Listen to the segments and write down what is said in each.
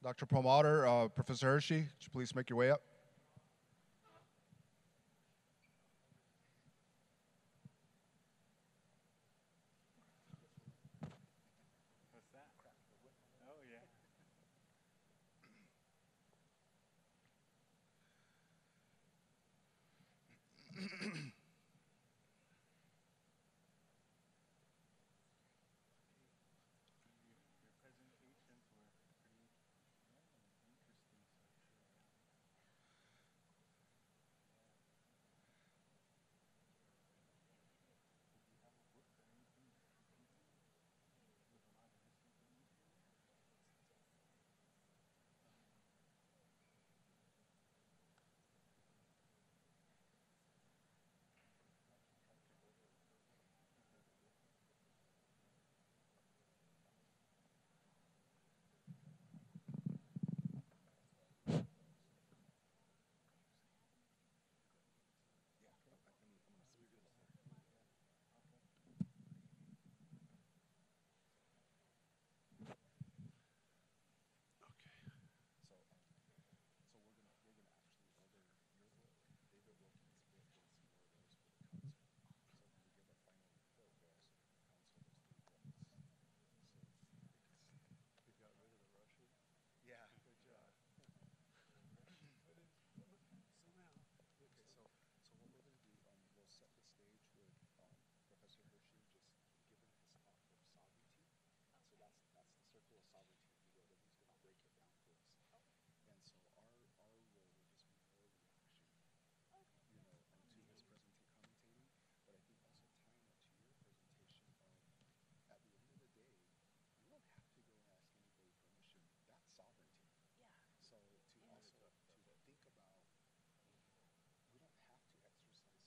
Dr. Promoter, Professor Hershey, could you please make your way up? What's that? Oh, yeah. Your presentations were pretty interesting,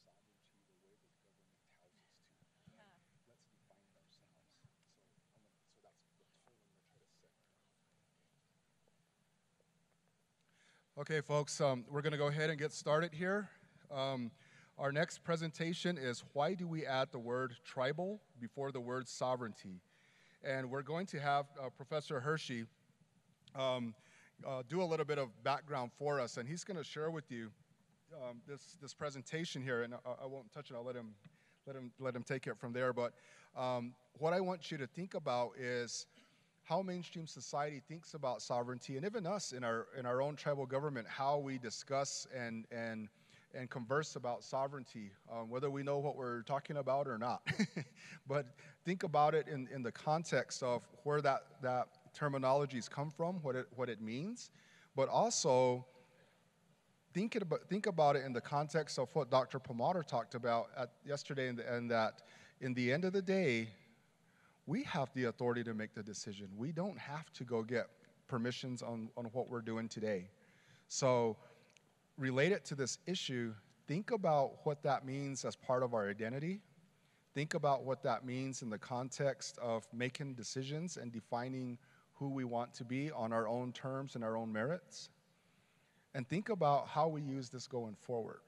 so I'm sure. Did you have a book or anything that you can with a lot of this information in it? Okay, folks, we're going to go ahead and get started here. Our next presentation is why do we add the word tribal before the word sovereignty? And we're going to have Professor Hershey do a little bit of background for us, and he's going to share with you this presentation here. And I won't touch it. I'll let him take it from there. But what I want you to think about is how mainstream society thinks about sovereignty, and even us in our own tribal government, how we discuss and converse about sovereignty, whether we know what we're talking about or not. But think about it in the context of where that terminologies come from, what it means, but also think about it in the context of what Dr. Promoter talked about yesterday, and that in the end of the day, we have the authority to make the decision. We don't have to go get permissions on what we're doing today. So related to this issue, think about what that means as part of our identity. Think about what that means in the context of making decisions and defining who we want to be on our own terms and our own merits. And think about how we use this going forward.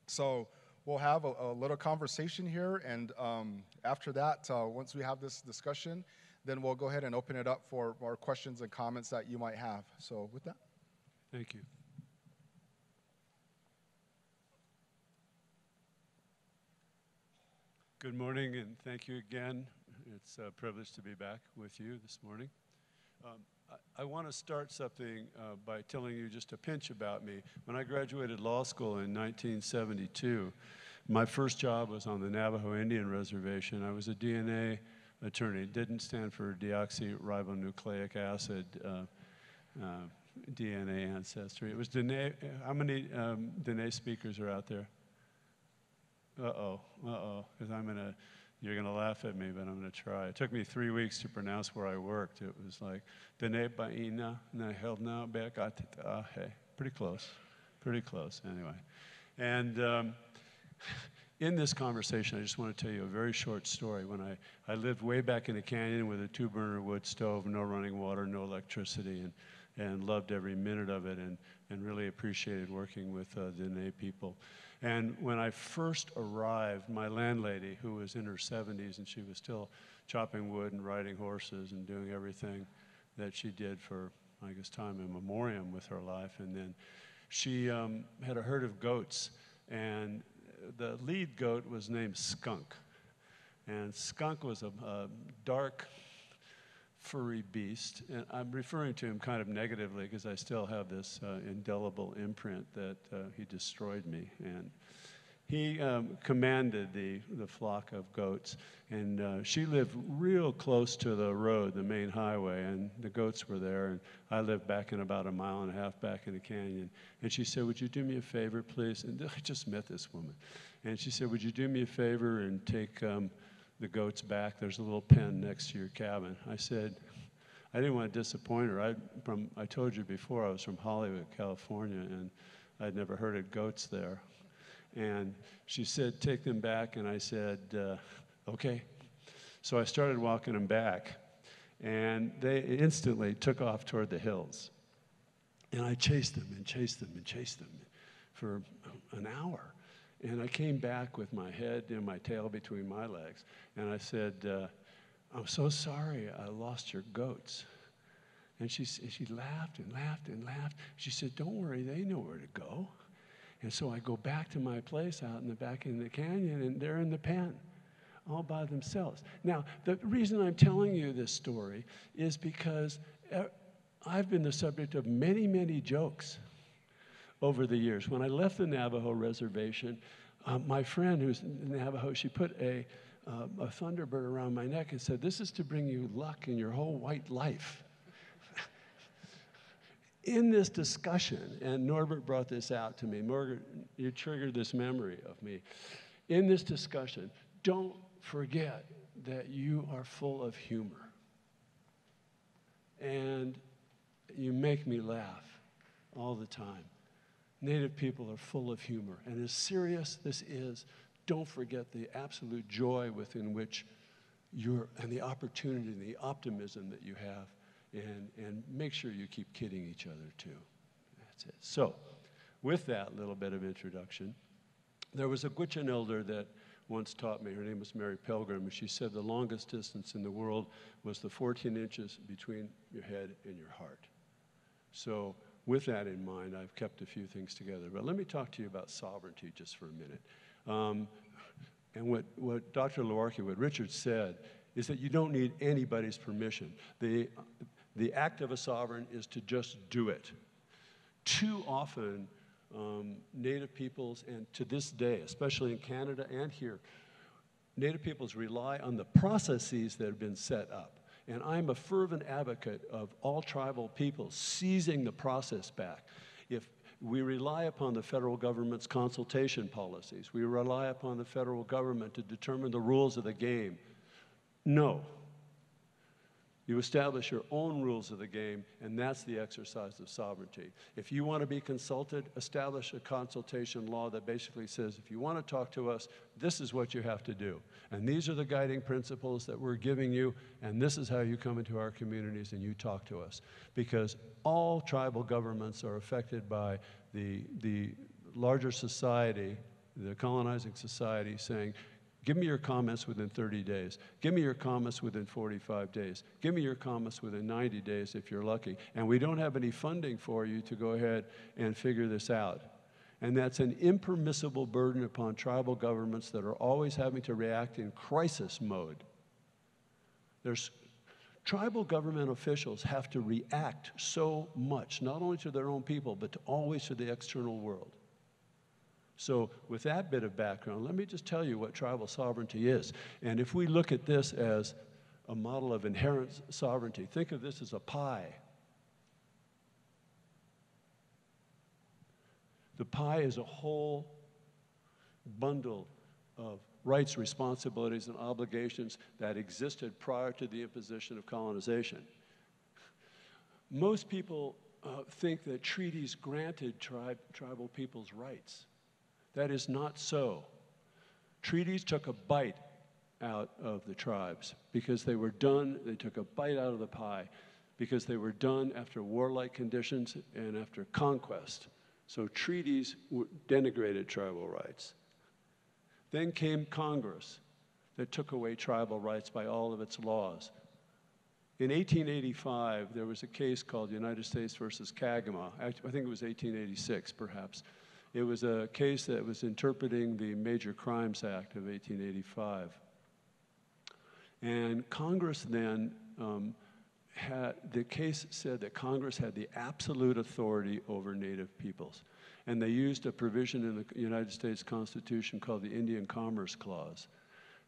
So we'll have a little conversation here, and after that, once we have this discussion, then we'll go ahead and open it up for more questions and comments that you might have. So with that. Thank you. Good morning, and thank you again. It's a privilege to be back with you this morning. I want to start something by telling you just a pinch about me. When I graduated law school in 1972, my first job was on the Navajo Indian Reservation. I was a DNA attorney. It didn't stand for deoxyribonucleic acid DNA ancestry. It was Dene. How many Dene speakers are out there? Because you're gonna laugh at me, but I'm gonna try. It took me 3 weeks to pronounce where I worked. It was like, Dene Baina, Nahelna Beakatitahe. Pretty close, anyway. And in this conversation, I just want to tell you a very short story. When I lived way back in the canyon with a 2-burner wood stove, no running water, no electricity, and loved every minute of it, and really appreciated working with the Dene people. And when I first arrived, my landlady, who was in her 70s, and she was still chopping wood and riding horses and doing everything that she did for I guess, time in memoriam with her life. And then she had a herd of goats, and the lead goat was named Skunk. And Skunk was a dark, furry beast. And I'm referring to him kind of negatively because I still have this indelible imprint that he destroyed me. And he commanded the flock of goats. And she lived real close to the road, the main highway, and the goats were there. And I lived back in about 1.5 miles back in the canyon. And she said, "Would you do me a favor, please?" And I just met this woman. And she said, "Would you do me a favor and take the goats back? There's a little pen next to your cabin." I said, I didn't want to disappoint her. I told you before, I was from Hollywood, California, and I'd never heard of goats there. And she said, "Take them back." And I said, "Okay." So I started walking them back, and they instantly took off toward the hills. And I chased them and chased them and chased them for an hour. And I came back with my head and my tail between my legs. And I said, "I'm so sorry I lost your goats." And she laughed and laughed and laughed. She said, "Don't worry, they know where to go." And so I go back to my place out in the back in the canyon, and they're in the pen all by themselves. Now, the reason I'm telling you this story is because I've been the subject of many, many jokes over the years. When I left the Navajo reservation, my friend who's Navajo, she put a Thunderbird around my neck and said, "This is to bring you luck in your whole white life." In this discussion, and Norbert brought this out to me, Norbert, you triggered this memory of me. In this discussion, don't forget that you are full of humor. And you make me laugh all the time. Native people are full of humor. And as serious this is, don't forget the absolute joy within which and the opportunity and the optimism that you have. And make sure you keep kidding each other too. That's it. So, with that little bit of introduction, there was a Gwich'in elder that once taught me. Her name was Mary Pilgrim, and she said the longest distance in the world was the 14 inches between your head and your heart. So, with that in mind, I've kept a few things together. But let me talk to you about sovereignty just for a minute. And what Dr. Luarkie, what Richard said, is that you don't need anybody's permission. The act of a sovereign is to just do it. Too often, Native peoples, and to this day, especially in Canada and here, Native peoples rely on the processes that have been set up. And I'm a fervent advocate of all tribal peoples seizing the process back. If we rely upon the federal government's consultation policies, we rely upon the federal government to determine the rules of the game. No. You establish your own rules of the game, and that's the exercise of sovereignty. If you want to be consulted, establish a consultation law that basically says, if you want to talk to us, this is what you have to do. And these are the guiding principles that we're giving you, and this is how you come into our communities and you talk to us. Because all tribal governments are affected by the larger society, the colonizing society, saying, give me your comments within 30 days. Give me your comments within 45 days. Give me your comments within 90 days if you're lucky. And we don't have any funding for you to go ahead and figure this out. And that's an impermissible burden upon tribal governments that are always having to react in crisis mode. Tribal government officials have to react so much, not only to their own people, but always to the external world. So with that bit of background, let me just tell you what tribal sovereignty is. And if we look at this as a model of inherent sovereignty, think of this as a pie. The pie is a whole bundle of rights, responsibilities, and obligations that existed prior to the imposition of colonization. Most people think that treaties granted tribal peoples rights. That is not so. Treaties took a bite out of the tribes because they were done, they took a bite out of the pie because they were done after warlike conditions and after conquest. So treaties denigrated tribal rights. Then came Congress that took away tribal rights by all of its laws. In 1885, there was a case called United States versus Kagama. I think it was 1886, perhaps. It was a case that was interpreting the Major Crimes Act of 1885. And Congress then the case said that Congress had the absolute authority over Native peoples. And they used a provision in the United States Constitution called the Indian Commerce Clause.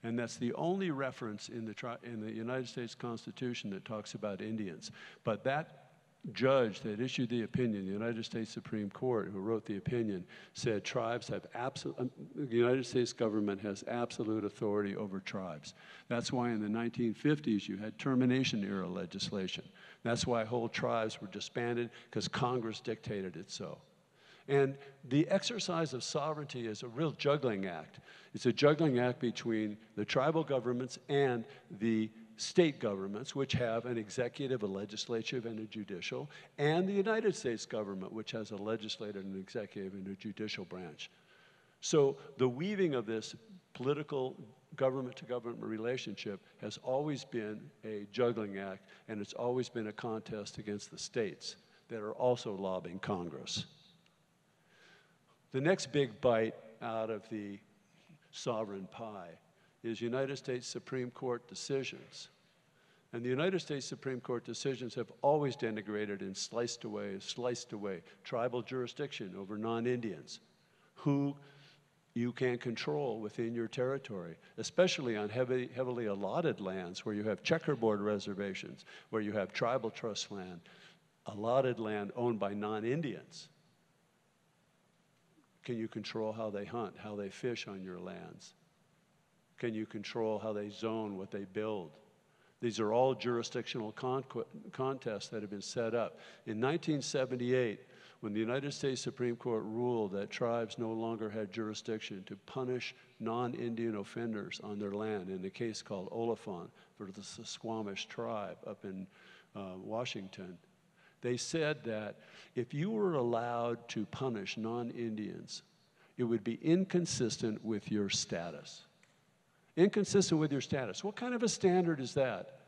And that's the only reference in the United States Constitution that talks about Indians. But that judge that issued the opinion, the United States Supreme Court, who wrote the opinion, said tribes have the United States government has absolute authority over tribes. That's why in the 1950s you had termination era legislation. That's why whole tribes were disbanded, because Congress dictated it so. And the exercise of sovereignty is a real juggling act. It's a juggling act between the tribal governments and the state governments, which have an executive, a legislative, and a judicial, and the United States government, which has a legislative, an executive, and a judicial branch. So the weaving of this political government-to-government relationship has always been a juggling act, and it's always been a contest against the states that are also lobbying Congress. The next big bite out of the sovereign pie is United States Supreme Court decisions. And the United States Supreme Court decisions have always denigrated and sliced away tribal jurisdiction over non-Indians, who you can control within your territory, especially on heavily allotted lands where you have checkerboard reservations, where you have tribal trust land, allotted land owned by non-Indians. Can you control how they hunt, how they fish on your lands? Can you control how they zone, what they build? These are all jurisdictional contests that have been set up. In 1978, when the United States Supreme Court ruled that tribes no longer had jurisdiction to punish non-Indian offenders on their land, in a case called Oliphant versus the Squamish tribe up in Washington, they said that if you were allowed to punish non-Indians, it would be inconsistent with your status. Inconsistent with your status. What kind of a standard is that?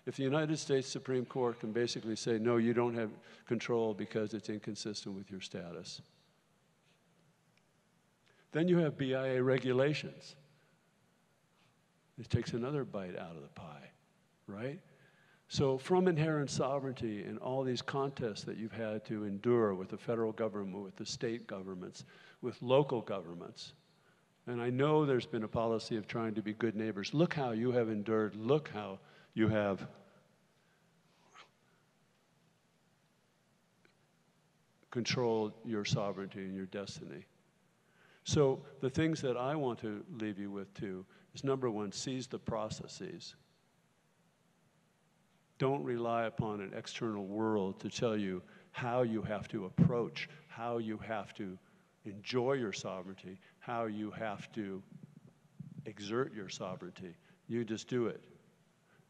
If the United States Supreme Court can basically say, no, you don't have control because it's inconsistent with your status. Then you have BIA regulations. It takes another bite out of the pie, right? So from inherent sovereignty and all these contests that you've had to endure with the federal government, with the state governments, with local governments, and I know there's been a policy of trying to be good neighbors. Look how you have endured. Look how you have controlled your sovereignty and your destiny. So the things that I want to leave you with too is, number one, seize the processes. Don't rely upon an external world to tell you how you have to approach, how you have to enjoy your sovereignty, how you have to exert your sovereignty. You just do it.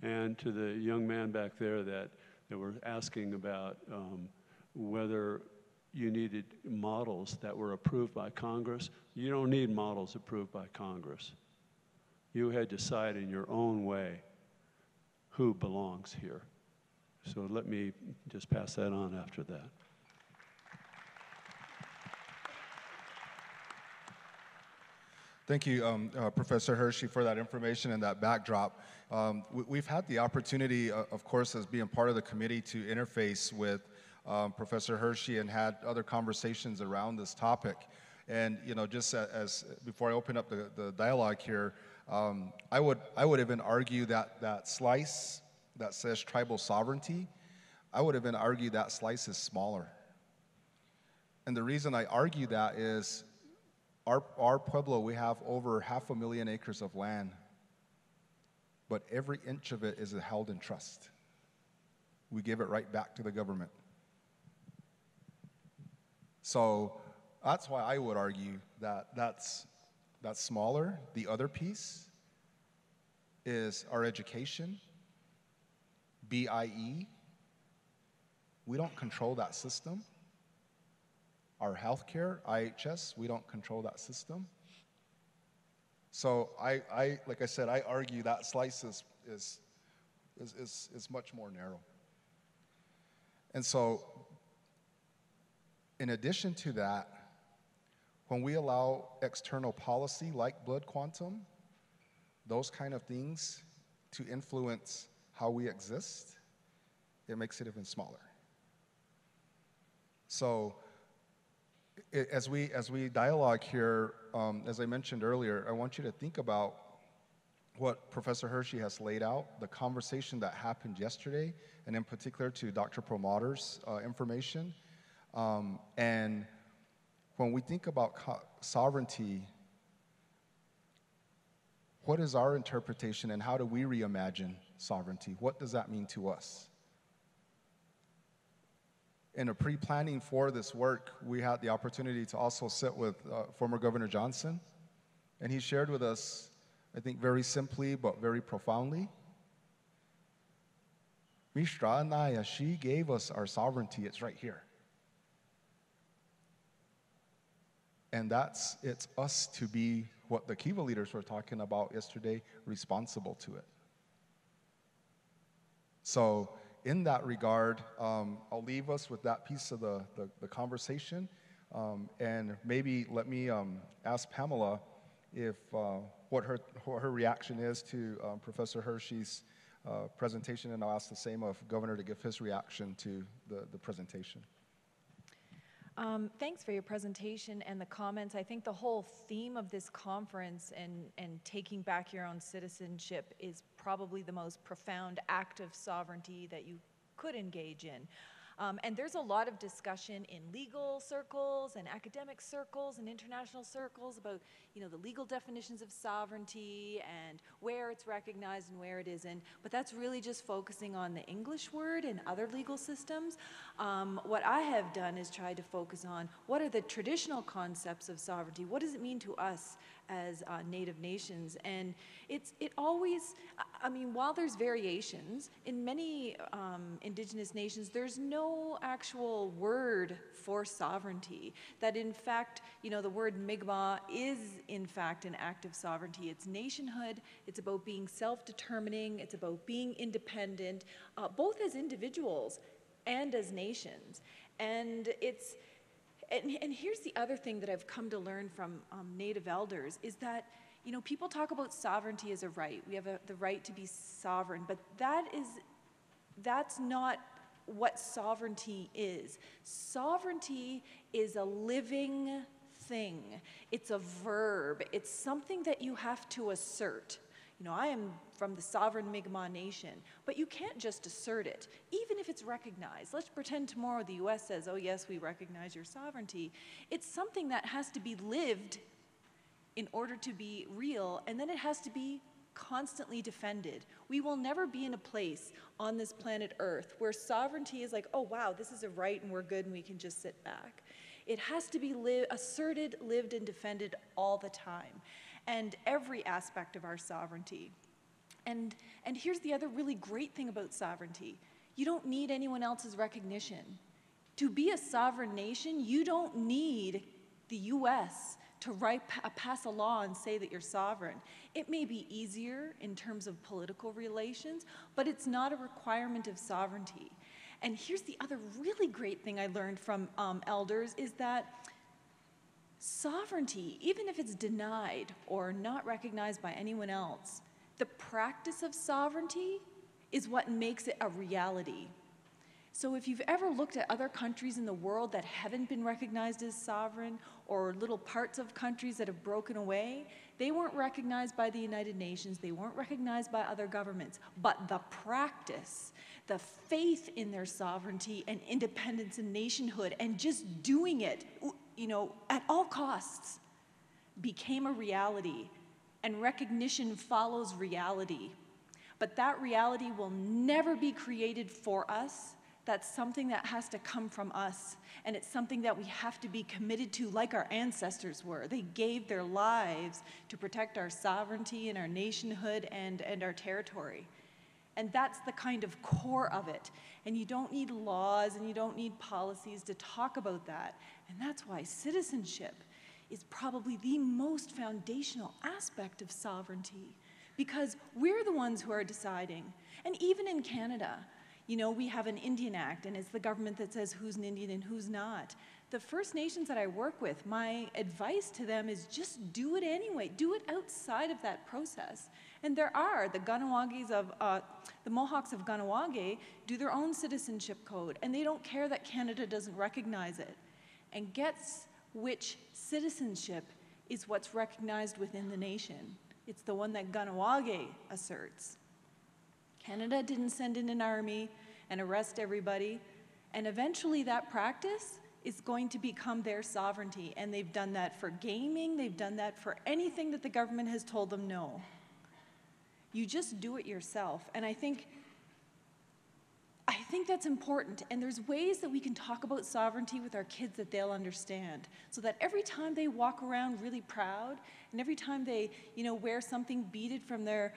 And to the young man back there that were asking about whether you needed models that were approved by Congress, you don't need models approved by Congress. You had to decide in your own way who belongs here. So let me just pass that on after that. Thank you, Professor Hershey, for that information and that backdrop. We've had the opportunity, of course, as being part of the committee, to interface with Professor Hershey and had other conversations around this topic. And just as before I open up the dialogue here, I would even argue that slice that says tribal sovereignty, I would even argue that slice is smaller. And the reason I argue that is our pueblo, we have over 500,000 acres of land, but every inch of it is held in trust. We give it right back to the government. So that's why I would argue that that's smaller. The other piece is our education, BIE. We don't control that system. Our healthcare, IHS, we don't control that system. So I like I said, I argue that slice is is much more narrow. And so, in addition to that, when we allow external policy like blood quantum, those kind of things to influence how we exist, it makes it even smaller. So as we dialogue here, as I mentioned earlier, I want you to think about what Professor Hershey has laid out, the conversation that happened yesterday, and in particular to Dr. Promoter's information. And when we think about sovereignty, what is our interpretation and how do we reimagine sovereignty? What does that mean to us? In a pre-planning for this work, we had the opportunity to also sit with former Governor Johnson, and he shared with us, I think very simply but very profoundly, Mishra Anaya, she gave us our sovereignty, it's right here. And it's us to be what the Kiva leaders were talking about yesterday, responsible to it. So in that regard, I'll leave us with that piece of the conversation. And maybe let me ask Pamela if what her reaction is to Professor Hershey's presentation, and I'll ask the same of Governor to give his reaction to the presentation. Thanks for your presentation and the comments. I think the whole theme of this conference and taking back your own citizenship is probably the most profound act of sovereignty that you could engage in. And there's a lot of discussion in legal circles and academic circles and international circles about, the legal definitions of sovereignty and where it's recognized and where it isn't. But that's really just focusing on the English word and other legal systems. What I have done is tried to focus on what are the traditional concepts of sovereignty? What does it mean to us as Native nations? And it always, while there's variations, in many indigenous nations, there's no actual word for sovereignty. That in fact, the word Mi'kmaq is in fact an act of sovereignty. It's nationhood, it's about being self-determining, it's about being independent, both as individuals and as nations. And and here's the other thing that I've come to learn from Native elders is that, people talk about sovereignty as a right. We have the right to be sovereign, but that's not what sovereignty is. Sovereignty is a living thing. It's a verb. It's something that you have to assert. I am from the sovereign Mi'kmaq nation, but you can't just assert it, even if it's recognized. Let's pretend tomorrow the US says, oh yes, we recognize your sovereignty. It's something that has to be lived in order to be real, and then it has to be constantly defended. We will never be in a place on this planet Earth where sovereignty is like, oh wow, this is a right and we're good and we can just sit back. It has to be asserted, lived, and defended all the time. And every aspect of our sovereignty. And here's the other really great thing about sovereignty. You don't need anyone else's recognition. To be a sovereign nation, you don't need the US to pass a law and say that you're sovereign. It may be easier in terms of political relations, but it's not a requirement of sovereignty. And here's the other really great thing I learned from elders is that sovereignty, even if it's denied or not recognized by anyone else, the practice of sovereignty is what makes it a reality. So if you've ever looked at other countries in the world that haven't been recognized as sovereign, or little parts of countries that have broken away, they weren't recognized by the United Nations, they weren't recognized by other governments, but the practice, the faith in their sovereignty and independence and nationhood, and just doing it, at all costs, became a reality, and recognition follows reality. But that reality will never be created for us. That's something that has to come from us, and it's something that we have to be committed to like our ancestors were. They gave their lives to protect our sovereignty and our nationhood and our territory. And that's the kind of core of it. And you don't need laws and you don't need policies to talk about that. And that's why citizenship is probably the most foundational aspect of sovereignty, because we're the ones who are deciding. And even in Canada, you know, we have an Indian Act, and it's the government that says who's an Indian and who's not. The First Nations that I work with, my advice to them is just do it anyway. Do it outside of that process. And there are, the Mohawks of Ganawage do their own citizenship code, and they don't care that Canada doesn't recognize it. And guess which citizenship is what's recognized within the nation? It's the one that Ganawage asserts. Canada didn't send in an army and arrest everybody, and eventually that practice is going to become their sovereignty, and they've done that for gaming, they've done that for anything that the government has told them no. You just do it yourself, and I think that's important, and there's ways that we can talk about sovereignty with our kids that they'll understand, so that every time they walk around really proud, and every time they, you know, wear something beaded from their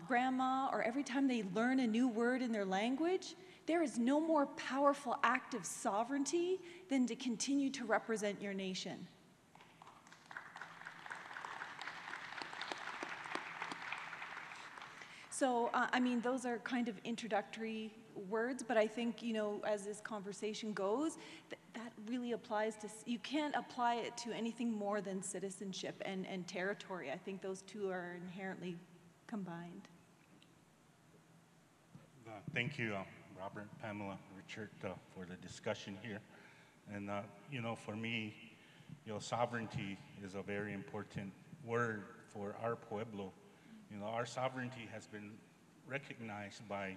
grandma, or every time they learn a new word in their language, there is no more powerful act of sovereignty than to continue to represent your nation. So, I mean, those are kind of introductory words, but I think, you know, as this conversation goes, that really applies to, you can't apply it to anything more than citizenship and territory. I think those two are inherently combined. Thank you, Robert, Pamela, Richard, for the discussion here. And, you know, for me, you know, sovereignty is a very important word for our pueblo. You know, our sovereignty has been recognized by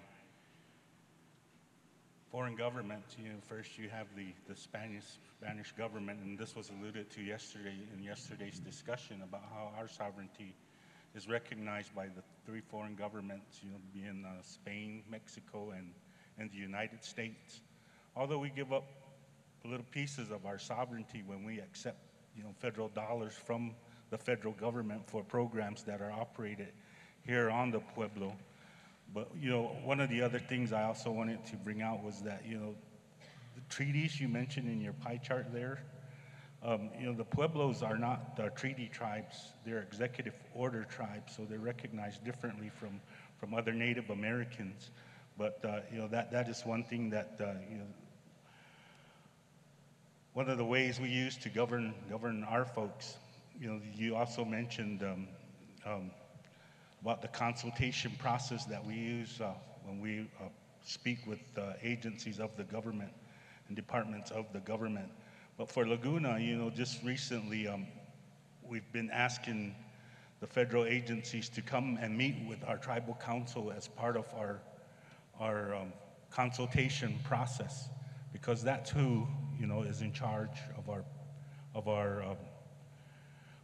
foreign governments. You know, first you have the Spanish government, and this was alluded to yesterday in yesterday's discussion about how our sovereignty is recognized by the three foreign governments, you know, being Spain, Mexico, and the United States. Although we give up little pieces of our sovereignty when we accept, you know, federal dollars from the federal government for programs that are operated here on the Pueblo. But, you know, one of the other things I also wanted to bring out was that, you know, the treaties you mentioned in your pie chart there, you know, the Pueblos are not treaty tribes, they're executive order tribes, so they're recognized differently from other Native Americans. But, you know, that is one thing that, you know, one of the ways we use to govern our folks. You know, you also mentioned about the consultation process that we use when we speak with agencies of the government and departments of the government. But for Laguna, you know, just recently we've been asking the federal agencies to come and meet with our tribal council as part of our consultation process, because that's who, you know, is in charge of our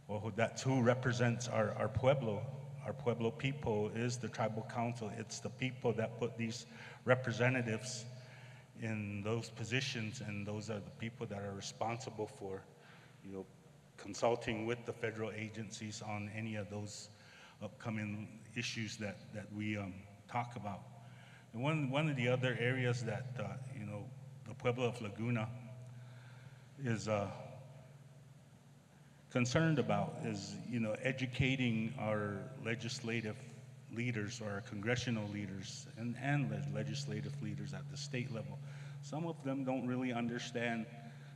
well, that's who represents our pueblo. Our pueblo people is the tribal council. It's the people that put these representatives in those positions, and those are the people that are responsible for, you know, consulting with the federal agencies on any of those upcoming issues that we talk about. And one of the other areas that, you know, the Pueblo of Laguna is concerned about is, you know, educating our legislative leaders, or our congressional leaders, and legislative leaders at the state level. Some of them don't really understand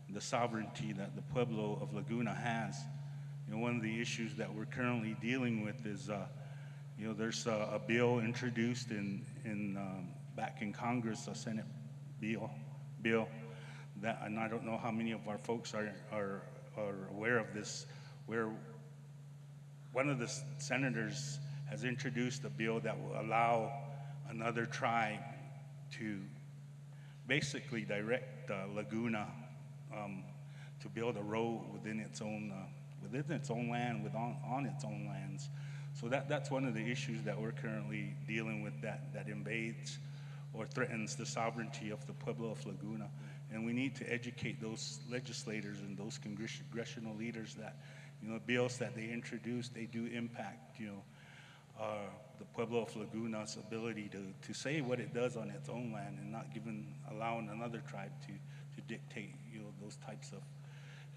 the sovereignty that the Pueblo of Laguna has. You know, one of the issues that we're currently dealing with is, you know, there's a bill introduced back in Congress, a Senate bill that, and I don't know how many of our folks are aware of this, where one of the senators has introduced a bill that will allow another tribe to basically direct Laguna to build a road within its own land, on its own lands. So that's one of the issues that we're currently dealing with, that invades or threatens the sovereignty of the Pueblo of Laguna. And we need to educate those legislators and those congressional leaders that, you know, bills that they introduce, they do impact, you know, the Pueblo of Laguna's ability to say what it does on its own land, and not allowing another tribe to dictate, you know, those types of,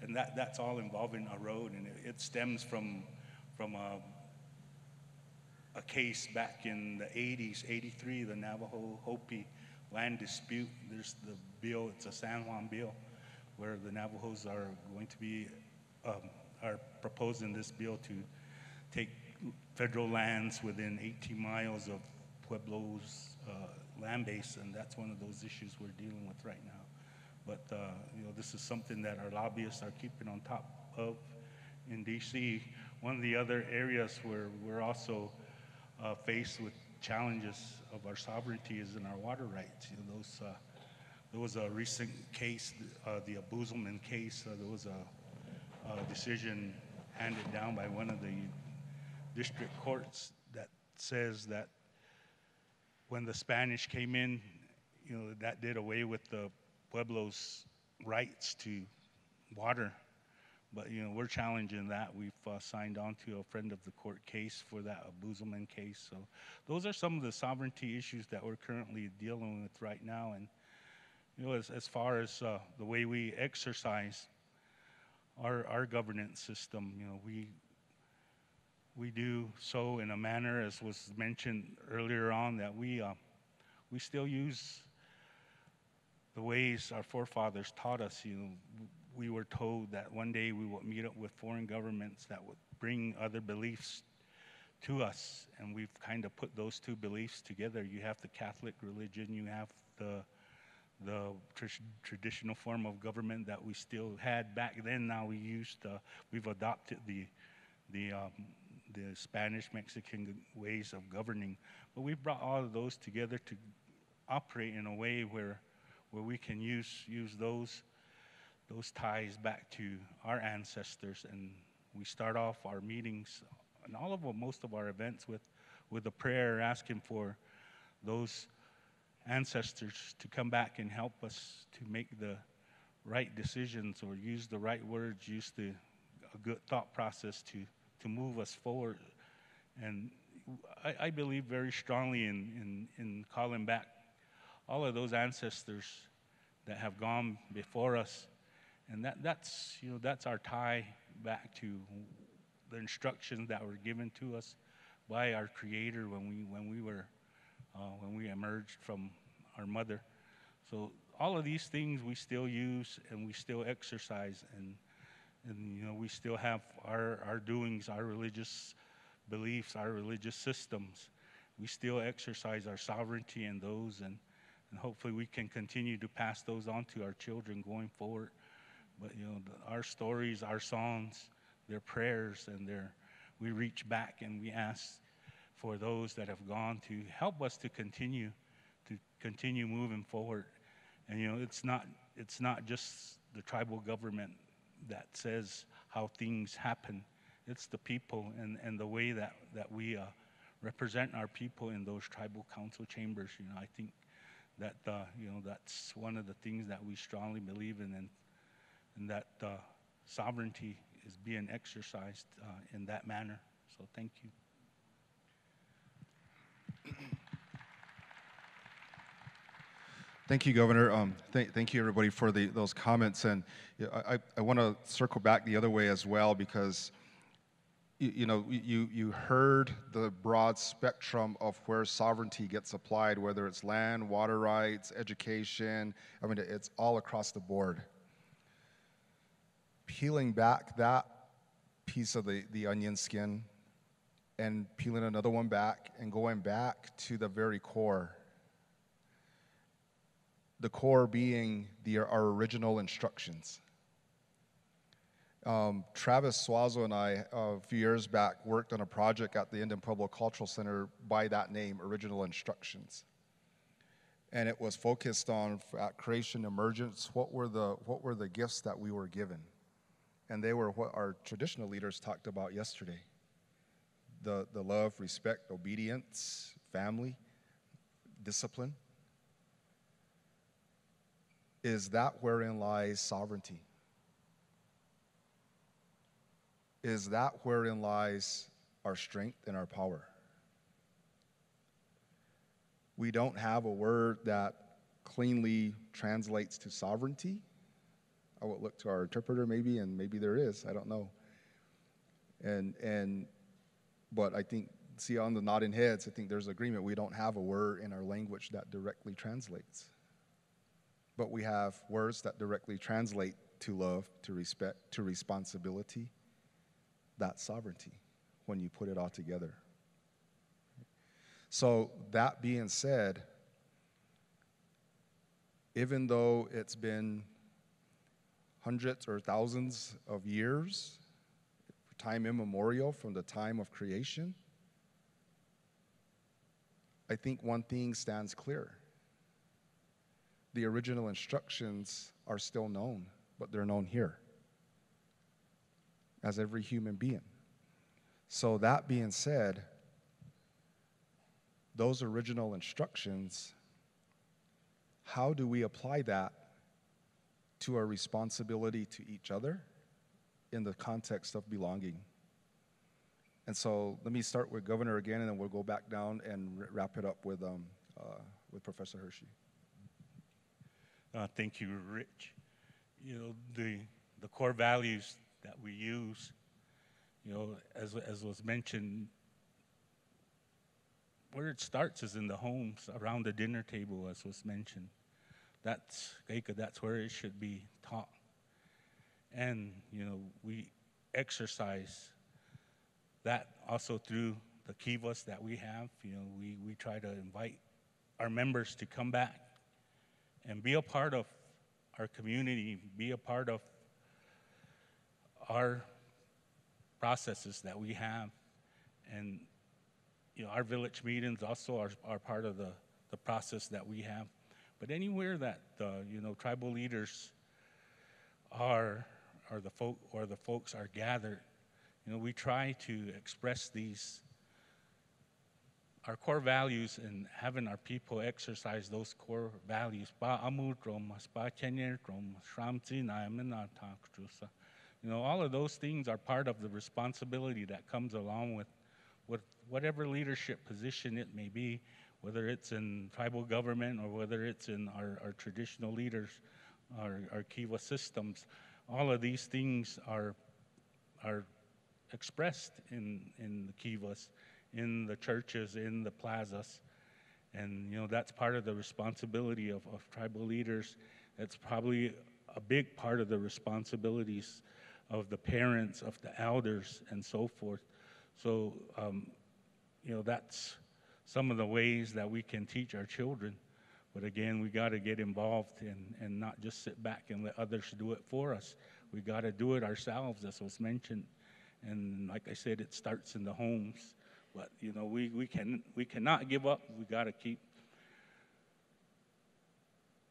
and that's all involving a road, and it stems from a case back in the 80s, 83, the Navajo Hopi land dispute. There's the bill, it's a San Juan bill, where the Navajos are going to be, are proposing this bill to take federal lands within 18 miles of Pueblo's land base, and that's one of those issues we're dealing with right now. But this is something that our lobbyists are keeping on top of in DC. One of the other areas where we're also faced with challenges of our sovereignty is in our water rights. There was a recent case, the Abuzelman case. There was a decision handed down by one of the district courts that says that when the Spanish came in, that did away with the Pueblo's rights to water. But we're challenging that. We've signed on to a friend of the court case for that Abuzelman case. So those are some of the sovereignty issues that we're currently dealing with right now. And as far as the way we exercise our governance system, we do so in a manner, as was mentioned earlier on, that we still use the ways our forefathers taught us. We were told that one day we would meet up with foreign governments that would bring other beliefs to us, and we've kind of put those two beliefs together. You have the Catholic religion, you have the traditional form of government that we still had back then. Now we've adopted the Spanish-Mexican ways of governing, but we've brought all of those together to operate in a way where we can use those ties back to our ancestors. And we start off our meetings and most of our events with a prayer asking for those ancestors to come back and help us to make the right decisions, or use the right words, use a good thought process to move us forward. And I believe very strongly in calling back all of those ancestors that have gone before us. And that's our tie back to the instructions that were given to us by our Creator when we emerged from our mother. So all of these things we still use and we still exercise, and we still have our doings, our religious beliefs, our religious systems. We still exercise our sovereignty in those, and hopefully we can continue to pass those on to our children going forward. But our stories, our songs, their prayers, and we reach back and we ask for those that have gone to help us to continue moving forward. And it's not just the tribal government that says how things happen. It's the people and the way that we represent our people in those tribal council chambers. I think that that's one of the things that we strongly believe in, and that sovereignty is being exercised in that manner. So thank you. Thank you, Governor. Thank you, everybody, for those comments. And I want to circle back the other way as well, because you heard the broad spectrum of where sovereignty gets applied, whether it's land, water rights, education. I mean, it's all across the board. Peeling back that piece of the onion skin and peeling another one back and going back to the very core. The core being our original instructions. Travis Suazo and I, a few years back, worked on a project at the Indian Pueblo Cultural Center by that name, Original Instructions. And it was focused on, at creation, emergence, what were the gifts that we were given? And they were what our traditional leaders talked about yesterday. The love, respect, obedience, family, discipline. Is that wherein lies sovereignty? Is that wherein lies our strength and our power? We don't have a word that cleanly translates to sovereignty. I would look to our interpreter maybe, and maybe there is, I don't know. But I think see on the nodding heads, I think there's agreement. We don't have a word in our language that directly translates. But we have words that directly translate to love, to respect, to responsibility. That's sovereignty when you put it all together. So that being said, even though it's been hundreds or thousands of years, time immemorial from the time of creation, I think one thing stands clear. The original instructions are still known, but they're known here as every human being. So that being said, those original instructions, how do we apply that to our responsibility to each other in the context of belonging? And so let me start with Governor again, and then we'll go back down and wrap it up with Professor Hershey. Thank you, Rich. You know, the core values that we use, you know, as was mentioned, where it starts is in the homes, around the dinner table, as was mentioned. That's where it should be taught. And, you know, we exercise that also through the kivas that we have. You know, we try to invite our members to come back and be a part of our community, be a part of our processes that we have. And, you know, our village meetings also are part of the process that we have. But anywhere that, you know, tribal leaders the folks are gathered, you know, we try to express our core values, and having our people exercise those core values. You know, all of those things are part of the responsibility that comes along with whatever leadership position it may be, whether it's in tribal government or whether it's in our traditional leaders, our kiva systems. All of these things are expressed in the kivas, in the churches, in the plazas. And, you know, that's part of the responsibility of tribal leaders. That's probably a big part of the responsibilities of the parents, of the elders, and so forth. So, you know, that's some of the ways that we can teach our children. But again, we got to get involved and not just sit back and let others do it for us. We got to do it ourselves, as was mentioned. And like I said, it starts in the homes. But, you know, we cannot give up. We got to keep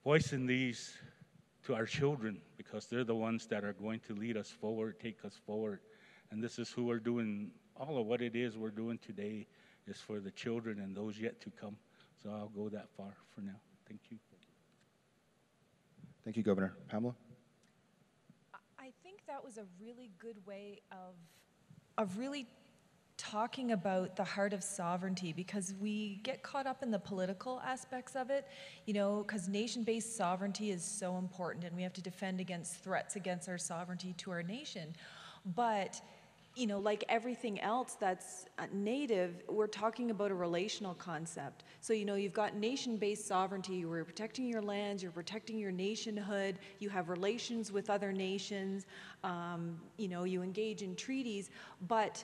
voicing these to our children, because they're the ones that are going to lead us forward, take us forward. And this is who we're doing. All of what it is we're doing today is for the children and those yet to come. So I'll go that far for now. Thank you. Thank you, Governor. Pamela? I think that was a really good way of really talking about the heart of sovereignty, because we get caught up in the political aspects of it, you know, because nation-based sovereignty is so important, and we have to defend against threats against our sovereignty to our nation. But, you know, like everything else that's native, we're talking about a relational concept. So, you know, you've got nation-based sovereignty, where you're protecting your lands, you're protecting your nationhood, you have relations with other nations, you know, you engage in treaties, but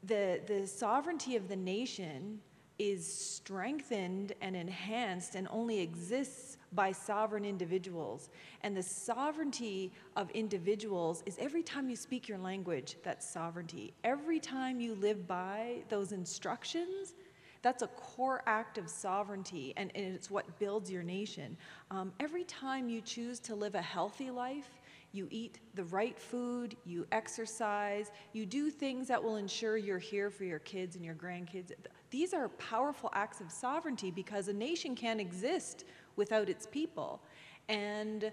the sovereignty of the nation is strengthened and enhanced and only exists by sovereign individuals. And the sovereignty of individuals is every time you speak your language, that's sovereignty. Every time you live by those instructions, that's a core act of sovereignty, and it's what builds your nation. Every time you choose to live a healthy life, you eat the right food, you exercise, you do things that will ensure you're here for your kids and your grandkids. These are powerful acts of sovereignty, because a nation can't exist without its people. And,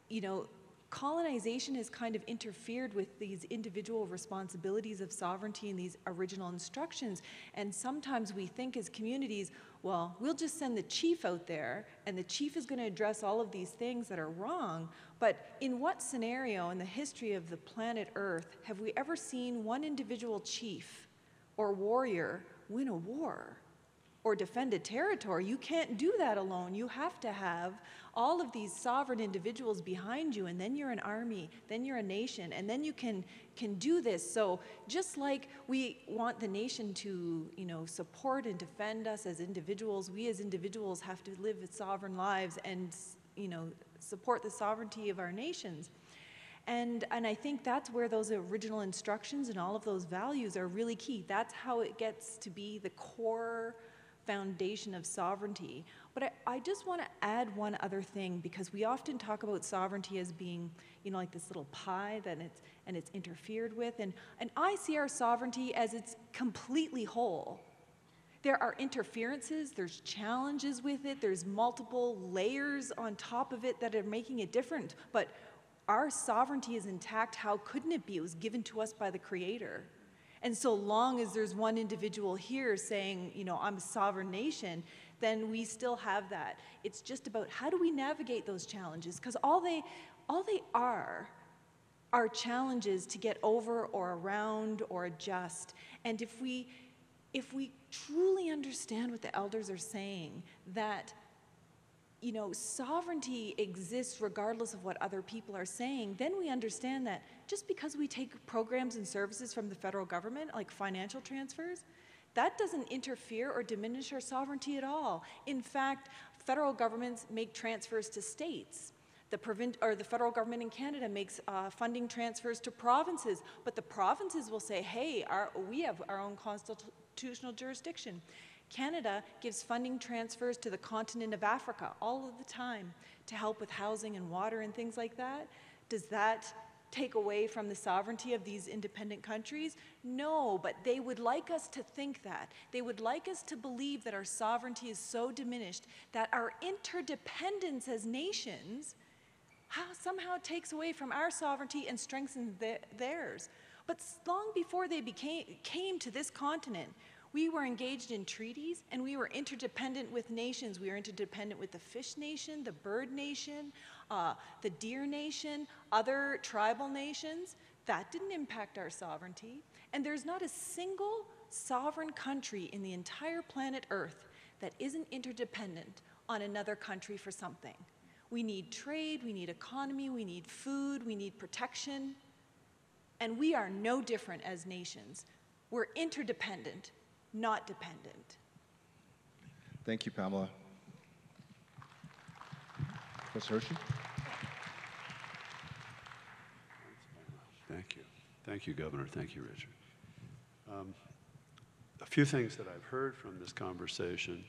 you know, colonization has kind of interfered with these individual responsibilities of sovereignty and these original instructions. And sometimes we think as communities, well, we'll just send the chief out there, and the chief is going to address all of these things that are wrong. But in what scenario in the history of the planet Earth have we ever seen one individual chief or warrior win a war or defend a territory. You can't do that alone. You have to have all of these sovereign individuals behind you, and then you're an army, then you're a nation, and then you can do this. So just like we want the nation to, support and defend us as individuals, we as individuals have to live sovereign lives and, support the sovereignty of our nations. And I think that's where those original instructions and all of those values are really key. That's how it gets to be the core foundation of sovereignty. But I just want to add one other thing, because we often talk about sovereignty as being, like this little pie that it's interfered with. And I see our sovereignty as it's completely whole. There are interferences, there's challenges with it, there's multiple layers on top of it that are making it different. But our sovereignty is intact. How couldn't it be? It was given to us by the Creator. And so long as there's one individual here saying, I'm a sovereign nation, then we still have that. It's just about how do we navigate those challenges? Because all they are challenges to get over or around or adjust. And if we truly understand what the elders are saying, that sovereignty exists regardless of what other people are saying, then we understand that just because we take programs and services from the federal government, like financial transfers, that doesn't interfere or diminish our sovereignty at all. In fact, federal governments make transfers to states. The federal government in Canada makes funding transfers to provinces, but the provinces will say, hey, we have our own constitutional jurisdiction. Canada gives funding transfers to the continent of Africa all of the time to help with housing and water and things like that. Does that take away from the sovereignty of these independent countries? No, but they would like us to think that. They would like us to believe that our sovereignty is so diminished that our interdependence as nations somehow takes away from our sovereignty and strengthens theirs. But long before they came to this continent, we were engaged in treaties, and we were interdependent with nations. We were interdependent with the fish nation, the bird nation, the deer nation, other tribal nations. That didn't impact our sovereignty. And there's not a single sovereign country in the entire planet Earth that isn't interdependent on another country for something. We need trade, we need economy, we need food, we need protection. And we are no different as nations. We're interdependent, not dependent. Thank you, Pamela. Professor Hershey? Thank you. Thank you, Governor. Thank you, Richard. A few things that I've heard from this conversation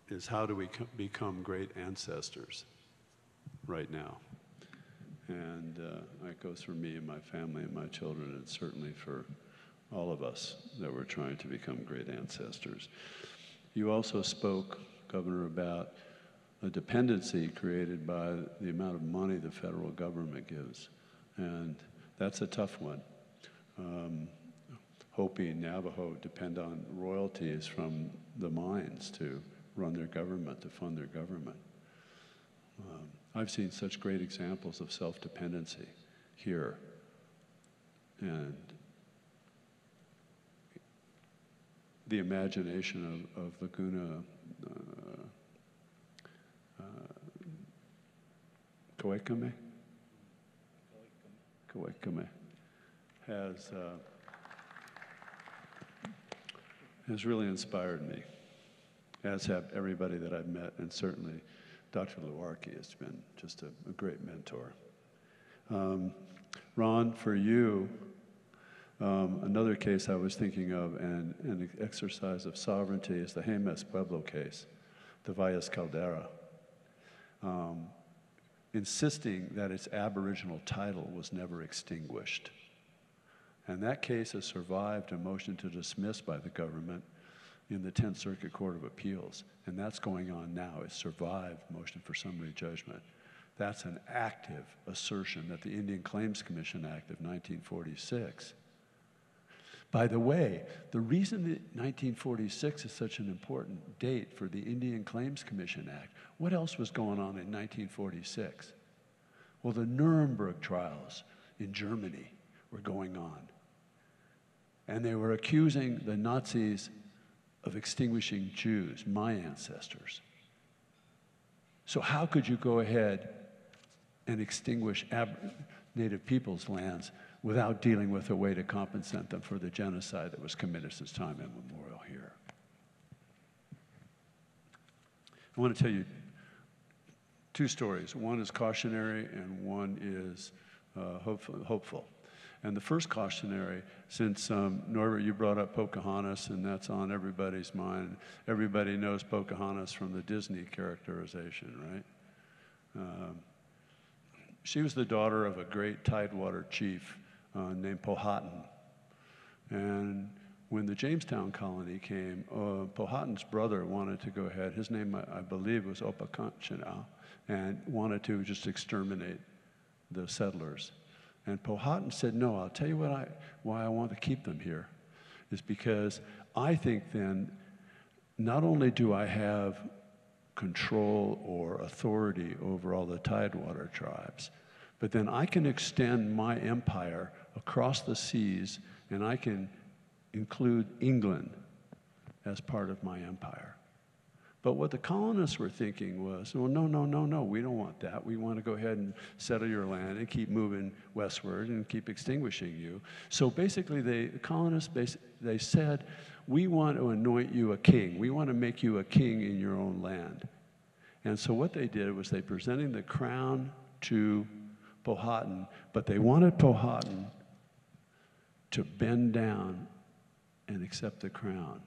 is how do we become great ancestors right now? And that goes for me and my family and my children, and certainly for all of us that we're trying to become great ancestors. You also spoke, Governor, about a dependency created by the amount of money the federal government gives. And that's a tough one. Hopi and Navajo depend on royalties from the mines to run their government, to fund their government. I've seen such great examples of self-dependency here. And the imagination of Laguna Kawekame has really inspired me, as have everybody that I've met, and certainly Dr. Luarkie has been just a great mentor. Ron, for you, another case I was thinking of, and an exercise of sovereignty, is the Jemez Pueblo case, the Valles Caldera, insisting that its Aboriginal title was never extinguished. And that case has survived a motion to dismiss by the government in the 10th Circuit Court of Appeals, and that's going on now. It survived motion for summary judgment. That's an active assertion that the Indian Claims Commission Act of 1946. By the way, the reason that 1946 is such an important date for the Indian Claims Commission Act, what else was going on in 1946? Well, the Nuremberg trials in Germany were going on. And they were accusing the Nazis of extinguishing Jews, my ancestors. So how could you go ahead and extinguish Native peoples' lands without dealing with a way to compensate them for the genocide that was committed since time immemorial here? I want to tell you two stories. One is cautionary and one is hopeful. And the first cautionary, since Norbert, you brought up Pocahontas, and that's on everybody's mind. Everybody knows Pocahontas from the Disney characterization, right? She was the daughter of a great Tidewater chief named Powhatan. And when the Jamestown colony came, Powhatan's brother wanted to go ahead. His name, I believe, was Opaconchinow, and wanted to just exterminate the settlers. And Powhatan said, no, I'll tell you why I want to keep them here, is because I think then not only do I have control or authority over all the Tidewater tribes, but then I can extend my empire across the seas, and I can include England as part of my empire. But what the colonists were thinking was, well, no, we don't want that. We want to go ahead and settle your land and keep moving westward and keep extinguishing you. So basically, the colonists, they said, we want to anoint you a king. We want to make you a king in your own land. And so what they did was they presented the crown to Powhatan, but they wanted Powhatan to bend down and accept the crown.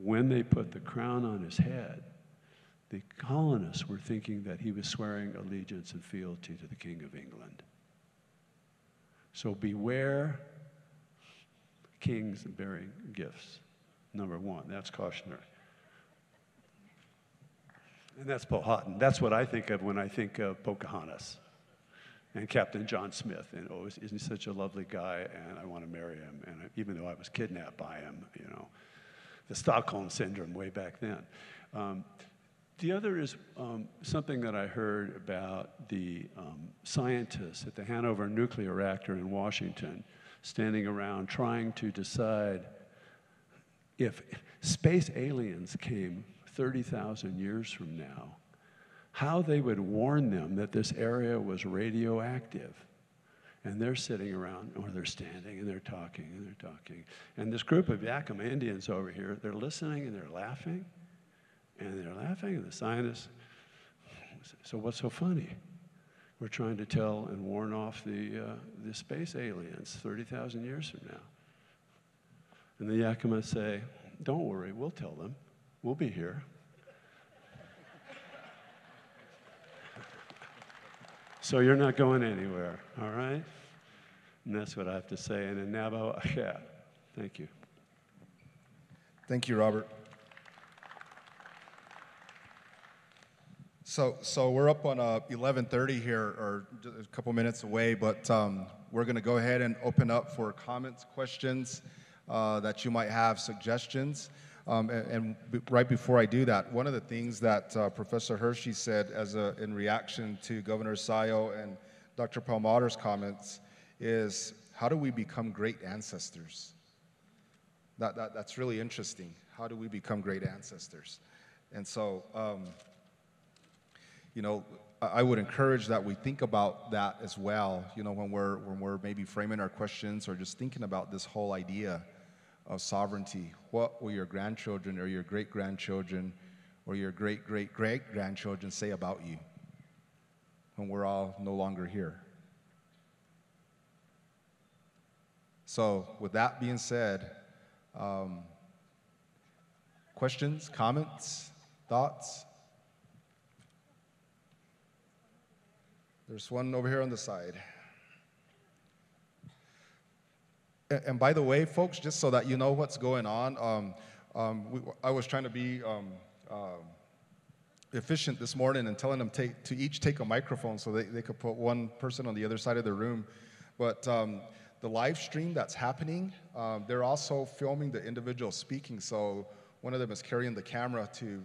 When they put the crown on his head, the colonists were thinking that he was swearing allegiance and fealty to the King of England. So beware kings bearing gifts. Number one, that's cautionary. And that's Powhatan. That's what I think of when I think of Pocahontas and Captain John Smith. And oh, isn't he such a lovely guy? And I want to marry him. And even though I was kidnapped by him, you know. The Stockholm Syndrome way back then. The other is something that I heard about the scientists at the Hanover nuclear reactor in Washington standing around trying to decide if space aliens came 30,000 years from now, how they would warn them that this area was radioactive. And they're sitting around, or they're standing, and they're talking, and they're talking. And this group of Yakima Indians over here, they're listening, and they're laughing, and the scientists, so what's so funny? We're trying to tell and warn off the space aliens 30,000 years from now. And the Yakima say, don't worry, we'll tell them. We'll be here. So you're not going anywhere, all right? And that's what I have to say. And in Navajo, yeah, thank you. Thank you, Robert. So we're up on 11:30 here, or just a couple minutes away, but we're going to go ahead and open up for comments, questions that you might have, suggestions. Right before I do that, one of the things that Professor Hershey said in reaction to Governor Sayo and Dr. Perlmutter's comments is, how do we become great ancestors? That's really interesting. How do we become great ancestors? And so, you know, I would encourage that we think about that as well, you know, when we're maybe framing our questions or just thinking about this whole idea of sovereignty. What will your grandchildren or your great-grandchildren or your great-great-great-grandchildren say about you when we're all no longer here? So with that being said, questions, comments, thoughts? There's one over here on the side. And by the way, folks, just so that you know what's going on, I was trying to be efficient this morning and telling them to each take a microphone so they could put one person on the other side of the room. But the live stream that's happening, they're also filming the individual speaking. So one of them is carrying the camera to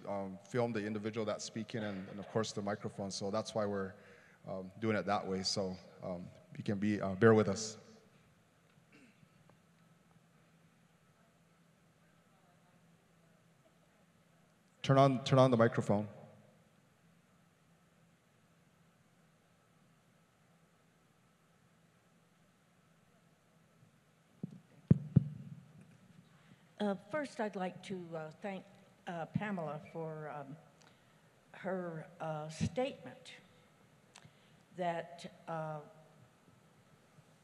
film the individual that's speaking and of course, the microphone. So that's why we're doing it that way. So you can bear with us. Turn on the microphone. First, I'd like to thank Pamela for her statement that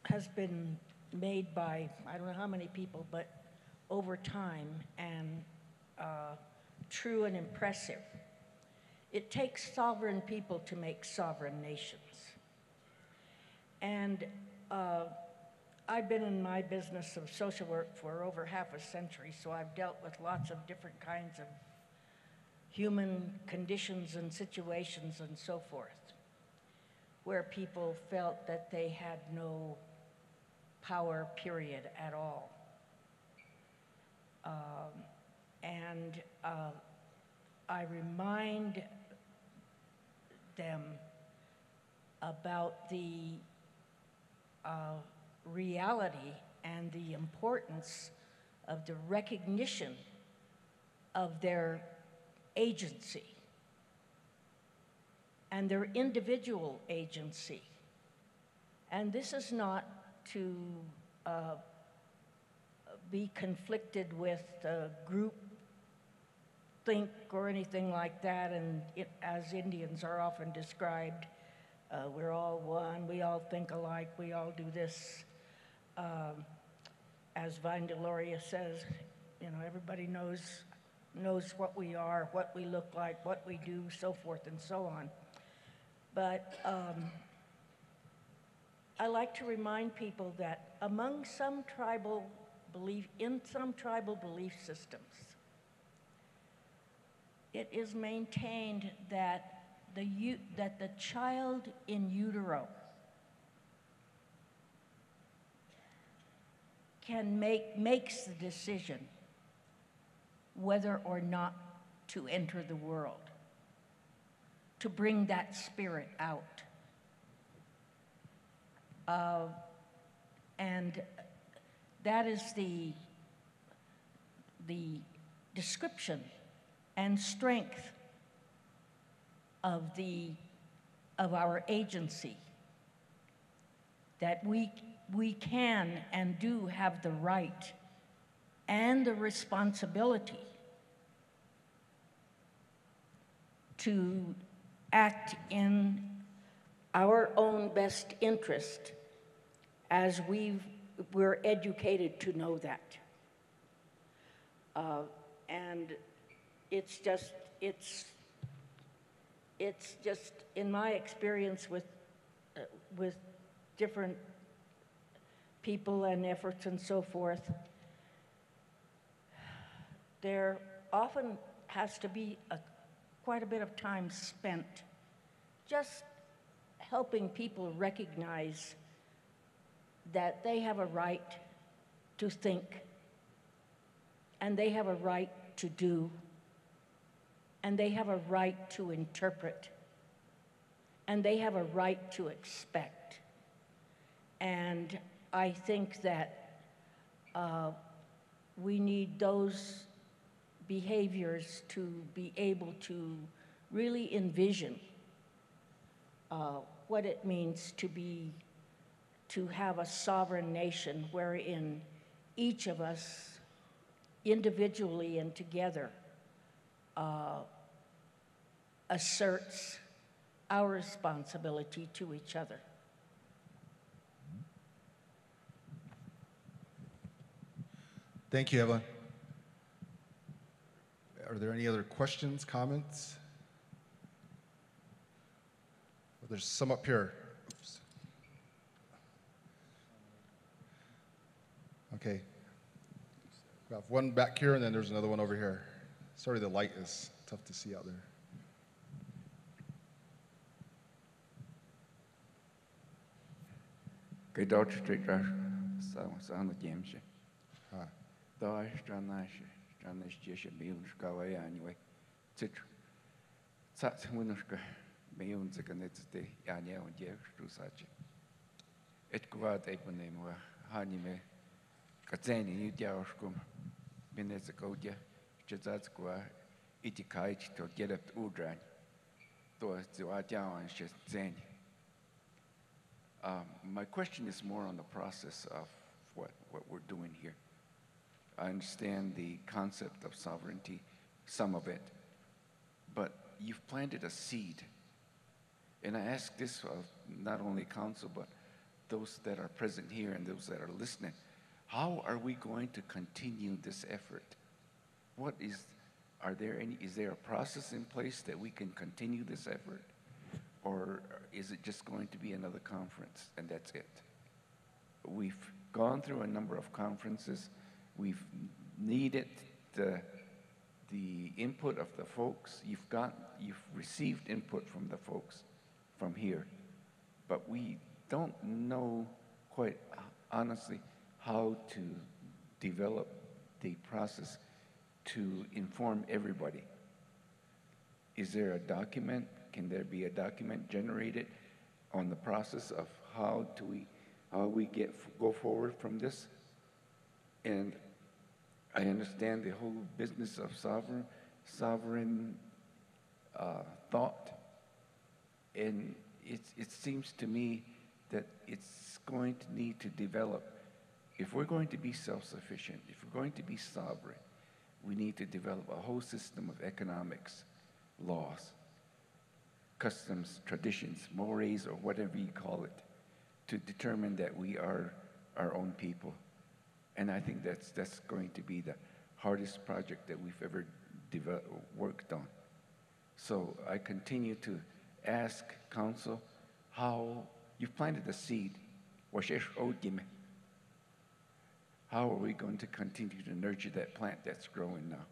has been made by, I don't know how many people, but over time, and true and impressive. It takes sovereign people to make sovereign nations. And I've been in my business of social work for over half a century, so I've dealt with lots of different kinds of human conditions and situations and so forth, where people felt that they had no power, period, at all. I remind them about the reality and the importance of the recognition of their agency and their individual agency. And this is not to be conflicted with group think or anything like that, and as Indians are often described, we're all one, we all think alike, we all do this. As Vine Deloria says, everybody knows what we are, what we look like, what we do, so forth and so on. But I like to remind people that in some tribal belief systems, it is maintained that the child in utero makes the decision whether or not to enter the world, to bring that spirit out. And that is the description and strength of our agency, that we can and do have the right and the responsibility to act in our own best interest as we're educated to know that. And it's just in my experience with different people and efforts and so forth, there often has to be quite a bit of time spent just helping people recognize that they have a right to think, and they have a right to do, and they have a right to interpret, and they have a right to expect. And I think that we need those behaviors to be able to really envision what it means to have a sovereign nation wherein each of us individually and together asserts our responsibility to each other. Thank you, Evelyn. Are there any other questions, comments? Well, there's some up here. Oops. Okay. We have one back here, and then there's another one over here. Sorry, the light is tough to see out there. Good Dr. Streeter, sound James. Hi. Though John Jish Bills go away anyway. Citr. Sats Winuska, Mayons again, it's the Yanya and Jeff Strusachi. It go out open name where Hanime Katzani, you Jarskum, minutes ago, Jazatskua, iti kaich to get up udran to ziwatiawan shizeni. My question is more on the process of what we're doing here. I understand the concept of sovereignty, some of it, but you've planted a seed. And I ask this of not only council, but those that are present here and those that are listening. How are we going to continue this effort? Is there a process in place that we can continue this effort? Or is it just going to be another conference and that's it? We've gone through a number of conferences. We've needed the input of the folks. You've received input from the folks from here, but we don't know quite honestly how to develop the process to inform everybody. Is there a document? Can there be a document generated on the process of how we go forward from this? And I understand the whole business of sovereign thought, and it seems to me that it's going to need to develop. If we're going to be self-sufficient, if we're going to be sovereign, we need to develop a whole system of economics, laws, customs, traditions, mores, or whatever you call it, to determine that we are our own people. And I think that's going to be the hardest project that we've ever worked on. So I continue to ask council how you've planted a seed. How are we going to continue to nurture that plant that's growing now?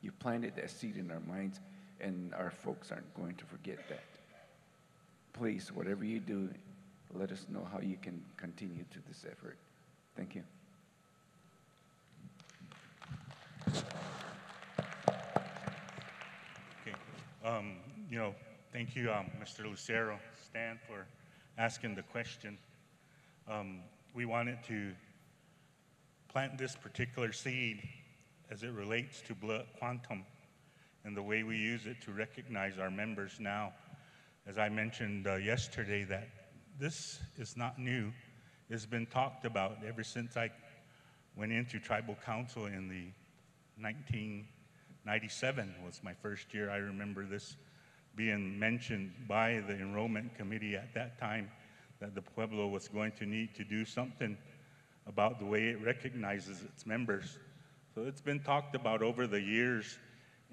You planted that seed in our minds, and our folks aren't going to forget that. Please, whatever you do, let us know how you can continue to this effort. Thank you. Okay. Thank you, Mr. Lucero, Stan, for asking the question. We wanted to plant this particular seed as it relates to blood quantum and the way we use it to recognize our members now. As I mentioned yesterday, that this is not new. It's been talked about ever since I went into tribal council in the 1997 was my first year. I remember this being mentioned by the enrollment committee at that time, that the Pueblo was going to need to do something about the way it recognizes its members. So it's been talked about over the years,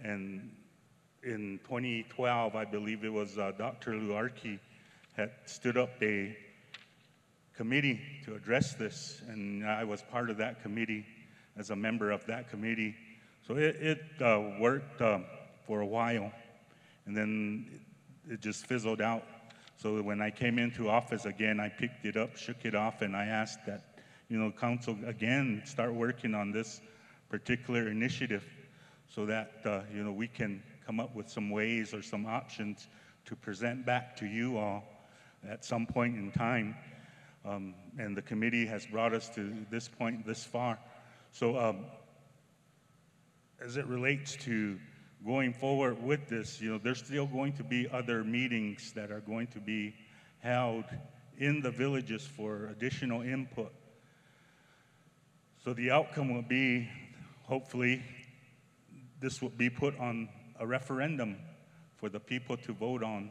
and in 2012, I believe it was Dr. Luarkie had stood up a committee to address this, and I was part of that committee as a member of that committee. So it worked for a while, and then it just fizzled out. So when I came into office again, I picked it up, shook it off, and I asked that, council again start working on this particular initiative so that, we can come up with some ways or some options to present back to you all at some point in time. And the committee has brought us to this point this far. So as it relates to going forward with this, there's still going to be other meetings that are going to be held in the villages for additional input. So the outcome will be, hopefully, this will be put on a referendum for the people to vote on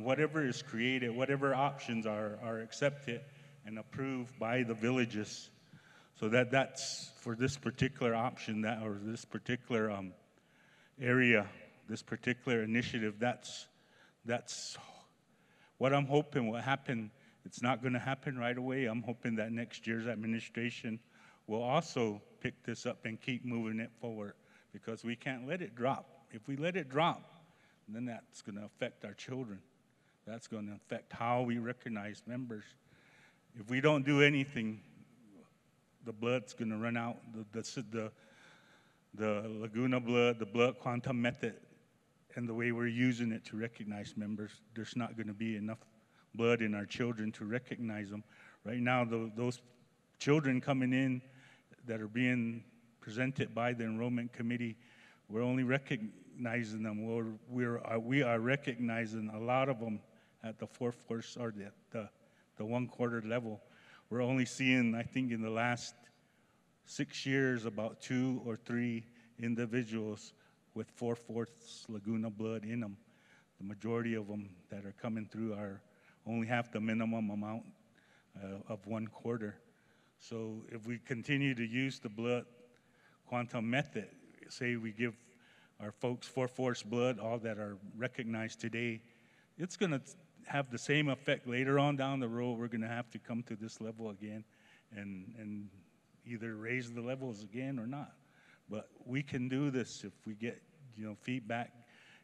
whatever is created, whatever options are accepted and approved by the villages. So that's for this particular option, or this particular area, this particular initiative, that's what I'm hoping will happen. It's not going to happen right away. I'm hoping that next year's administration will also pick this up and keep moving it forward, because we can't let it drop. If we let it drop, then that's going to affect our children. That's going to affect how we recognize members. If we don't do anything, the blood's going to run out. The Laguna blood, the blood quantum method, and the way we're using it to recognize members, there's not going to be enough blood in our children to recognize them. Right now, those children coming in that are being presented by the enrollment committee, we're only recognizing them. We are recognizing a lot of them at the fourth force or the 1/4 level. We're only seeing, I think, in the last 6 years, about 2 or 3 individuals with 4/4 Laguna blood in them. The majority of them that are coming through are only half the minimum amount of 1/4. So if we continue to use the blood quantum method, say we give our folks 4/4 blood, all that are recognized today, it's going to have the same effect later on down the road. We're going to have to come to this level again and either raise the levels again or not. But we can do this if we get, feedback,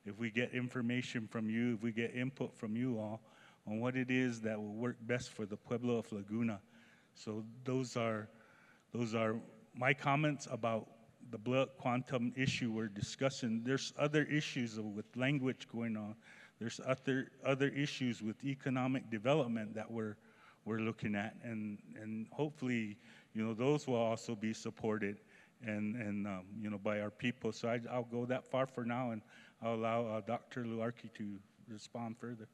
if we get information from you, if we get input from you all on what it is that will work best for the Pueblo of Laguna. So those are my comments about the blood quantum issue we're discussing. There's other issues with language going on. There's other issues with economic development that we're looking at, and hopefully, those will also be supported and by our people. So I'll go that far for now, and I'll allow Dr. Luarkie to respond further.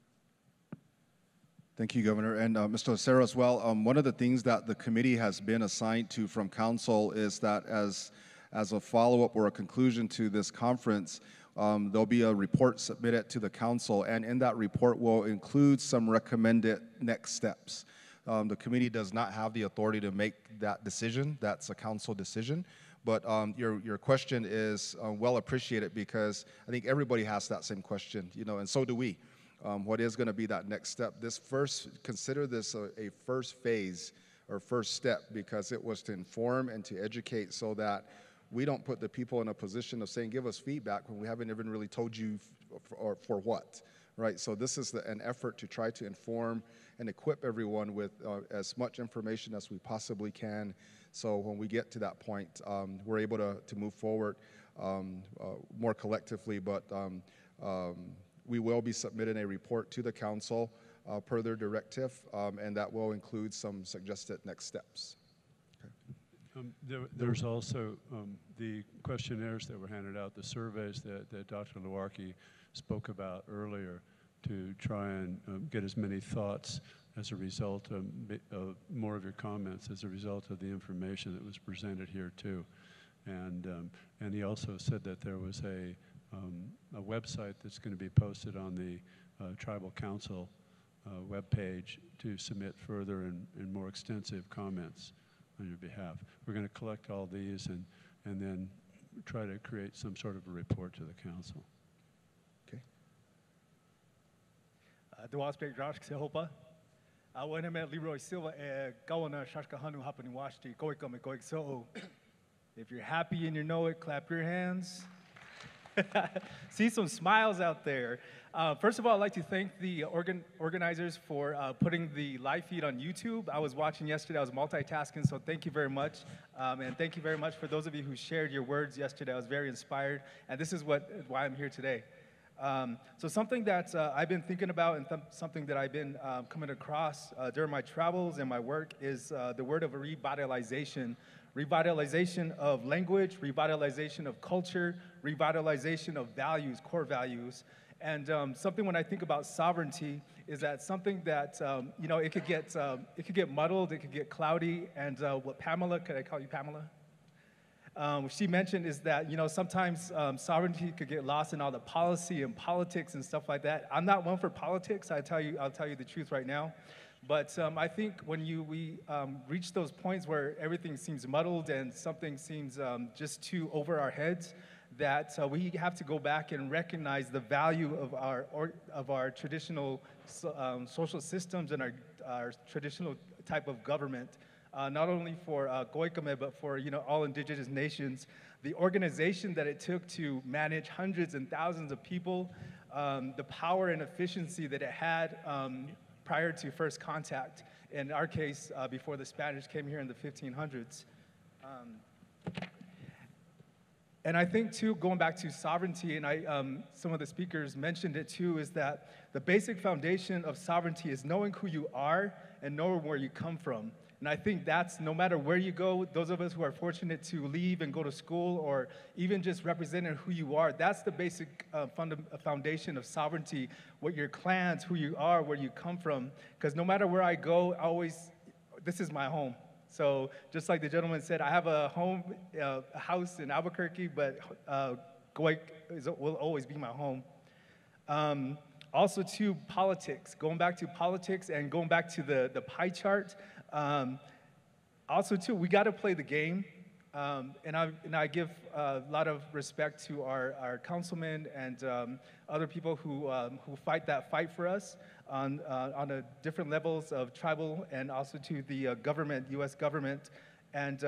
Thank you, Governor. And Mr. Lucero as well, one of the things that the committee has been assigned to from council is that as a follow-up or a conclusion to this conference, there'll be a report submitted to the council, and in that report will include some recommended next steps. The committee does not have the authority to make that decision. That's a council decision. But your question is well appreciated, because I think everybody has that same question, and so do we. What is going to be that next step? Consider this a first phase or first step, because it was to inform and to educate so that we don't put the people in a position of saying, give us feedback when we haven't even really told you for what, right? So this is an effort to try to inform and equip everyone with as much information as we possibly can. So when we get to that point, we're able to move forward more collectively, but we will be submitting a report to the council per their directive, and that will include some suggested next steps. There's also the questionnaires that were handed out, the surveys that Dr. Luarkie spoke about earlier, to try and get as many thoughts as a result of more of your comments as a result of the information that was presented here too. And he also said that there was a website that's going to be posted on the Tribal Council webpage to submit further and more extensive comments on your behalf. We're going to collect all these and then try to create some sort of a report to the council. Okay. Duaspek Josh Sehopa. When I met Leroy Silva at Gawana Shashkahanu Hapani Washti, Goikam and Goik So. If you're happy and you know it, clap your hands. See some smiles out there. First of all, I'd like to thank the organizers for putting the live feed on YouTube. I was watching yesterday, I was multitasking, so thank you very much. And thank you very much for those of you who shared your words yesterday. I was very inspired, and this is why I'm here today. So something that I've been thinking about and something that I've been coming across during my travels and my work is the word of revitalization. Revitalization of language, revitalization of culture, revitalization of values, core values. And something when I think about sovereignty is that something that, it could get muddled, it could get cloudy. And what Pamela, could I call you Pamela? What she mentioned is that, sometimes sovereignty could get lost in all the policy and politics and stuff like that. I'm not one for politics, I'll tell you the truth right now. But I think when we reach those points where everything seems muddled and something seems just too over our heads, that we have to go back and recognize the value of our traditional social systems and our traditional type of government, not only for Goikame, but for all indigenous nations. The organization that it took to manage hundreds and thousands of people, the power and efficiency that it had prior to first contact, in our case, before the Spanish came here in the 1500s. And I think, too, going back to sovereignty, and some of the speakers mentioned it, too, is that the basic foundation of sovereignty is knowing who you are and knowing where you come from. And I think that's, no matter where you go, those of us who are fortunate to leave and go to school, or even just representing who you are, that's the basic foundation of sovereignty, what your clans, who you are, where you come from. Because no matter where I go, this is my home. So just like the gentleman said, I have a house in Albuquerque, but Goik will always be my home. Also to politics, going back to politics and going back to the pie chart. Also too, we got to play the game. And I give a lot of respect to our councilmen and other people who fight that fight for us on the different levels of tribal, and also to the government, U.S. government. And,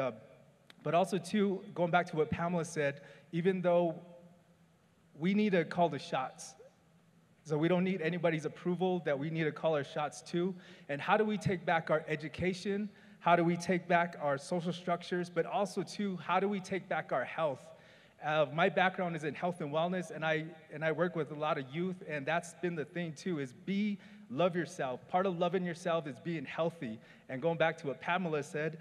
but also too, going back to what Pamela said, even though we need to call the shots, so we don't need anybody's approval, that we need to call our shots too. And how do we take back our education? How do we take back our social structures? But also too, how do we take back our health? My background is in health and wellness, and I work with a lot of youth, and that's been the thing too, is love yourself. Part of loving yourself is being healthy. And going back to what Pamela said,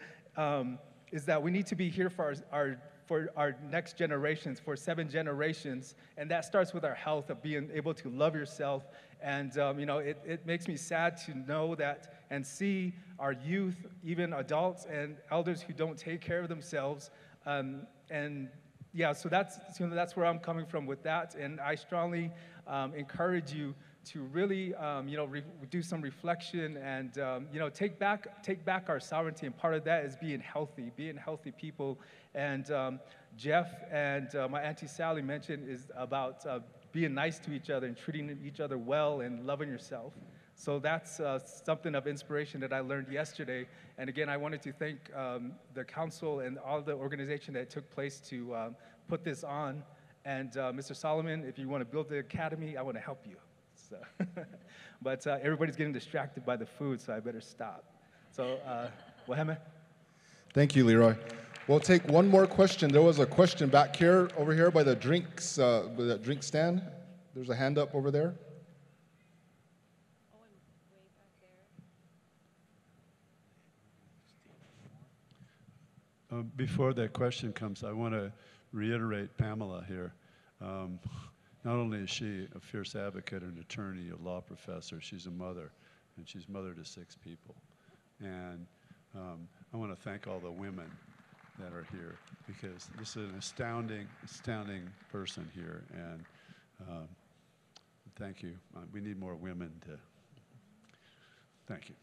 is that we need to be here for our next generations, for 7 generations, and that starts with our health, of being able to love yourself. And you know, it makes me sad to know that and see our youth, even adults and elders who don't take care of themselves. And yeah, so that's where I'm coming from with that. And I strongly encourage you to really, you know, do some reflection and, you know, take back our sovereignty. And part of that is being healthy people. And Jeff and my Auntie Sally mentioned is about being nice to each other and treating each other well and loving yourself. So that's something of inspiration that I learned yesterday. And again, I wanted to thank the council and all the organization that took place to put this on. And Mr. Solomon, if you want to build the academy, I want to help you. So but everybody's getting distracted by the food, so I better stop. So, Waheme? Thank you, Leroy. We'll take one more question. There was a question back here, over here by the drinks, by the drink stand. There's a hand up over there. Before that question comes, I want to reiterate Pamela here. Not only is she a fierce advocate, an attorney, a law professor, she's a mother, and she's mother to 6 people. And I want to thank all the women that are here, because this is an astounding person here. And thank you. We need more women to. Thank you.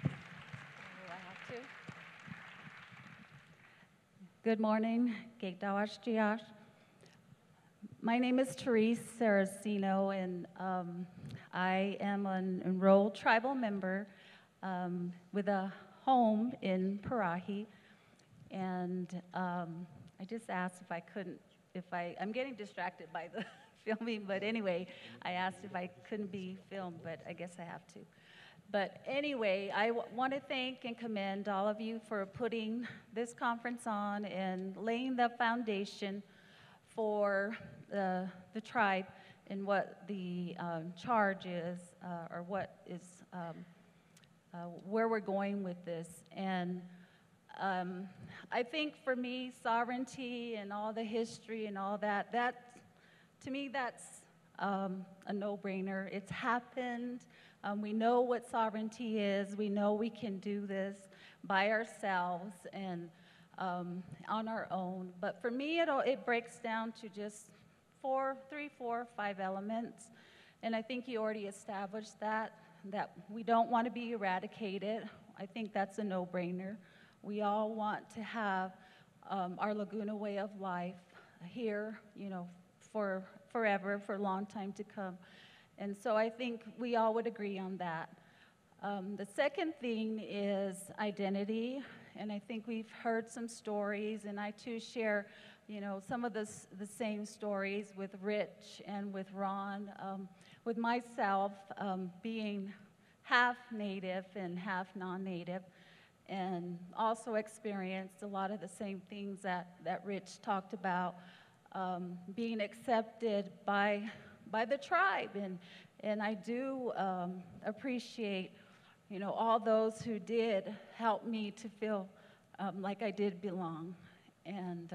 Do I have to? Good morning. My name is Therese Saraceno, and I am an enrolled tribal member with a home in Parahi. And I just asked if I couldn't, I'm getting distracted by the filming, but anyway, I asked if I couldn't be filmed, but I guess I have to. But anyway, I want to thank and commend all of you for putting this conference on and laying the foundation for the tribe and what the charge is, or what is, where we're going with this. And I think for me, sovereignty and all the history and all that, to me, that's a no-brainer. It's happened. We know what sovereignty is. We know we can do this by ourselves and on our own. But for me, it breaks down to just 3, 4, 5 elements. And I think you already established that we don't want to be eradicated. I think that's a no-brainer. We all want to have our Laguna way of life here, you know, for forever, for a long time to come. And so I think we all would agree on that. The second thing is identity, and I think we've heard some stories, and I too share, you know, some of the same stories with Rich and with Ron. With myself being half Native and half non-Native, and also experienced a lot of the same things that Rich talked about, being accepted by the tribe, and I do appreciate, all those who did help me to feel like I did belong. And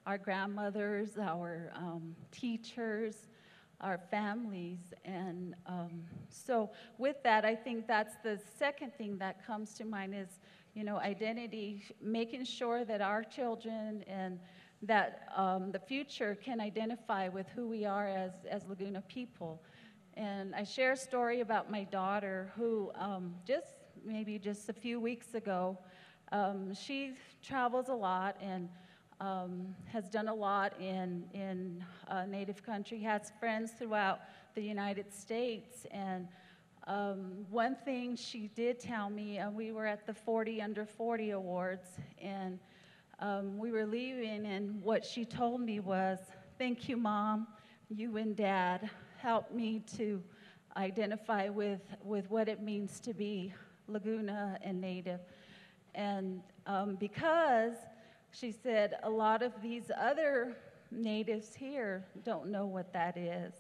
our grandmothers, our teachers, our families. And so with that, I think that's the second thing that comes to mind is, identity, making sure that our children and that the future can identify with who we are as Laguna people. And I share a story about my daughter who maybe just a few weeks ago, she travels a lot and has done a lot in Native country, has friends throughout the United States. And one thing she did tell me, we were at the 40 Under 40 Awards, and we were leaving, and what she told me was, "Thank you, Mom. You and Dad helped me to identify with what it means to be Laguna and Native." And because she said a lot of these other natives here don't know what that is.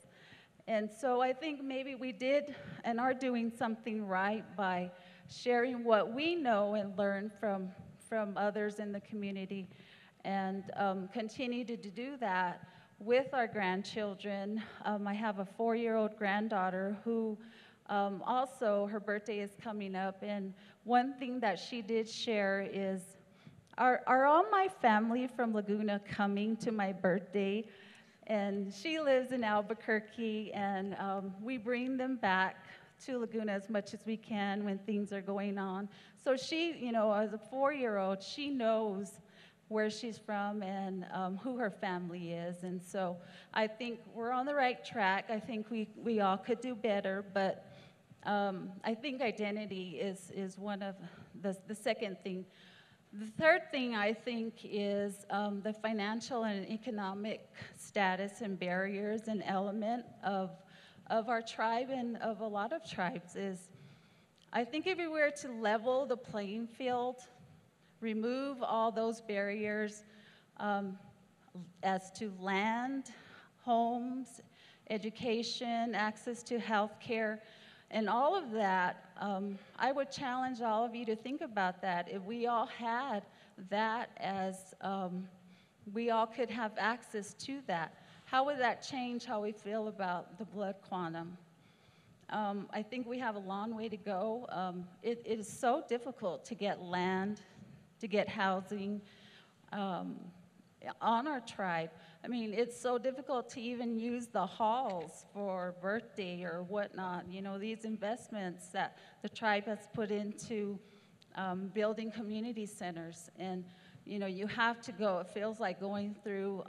And so I think maybe we did and are doing something right by sharing what we know and learn from others in the community, and continue to do that with our grandchildren. I have a 4-year-old granddaughter who also, her birthday is coming up, and one thing that she did share is, are all my family from Laguna coming to my birthday? And she lives in Albuquerque, and we bring them back to Laguna as much as we can when things are going on. So she, as a 4-year-old, she knows where she's from and who her family is. And so I think we're on the right track. I think we all could do better, but I think identity is one of the second thing. The third thing, I think, is the financial and economic status and barriers and element of our tribe and of a lot of tribes is, I think if we were to level the playing field, remove all those barriers as to land, homes, education, access to health care, and all of that, I would challenge all of you to think about that. If we all had that as, we all could have access to that, how would that change how we feel about the blood quantum? I think we have a long way to go. It is so difficult to get land, to get housing on our tribe. I mean, it's so difficult to even use the halls for birthday or whatnot. These investments that the tribe has put into building community centers. And, you have to go, it feels like going through,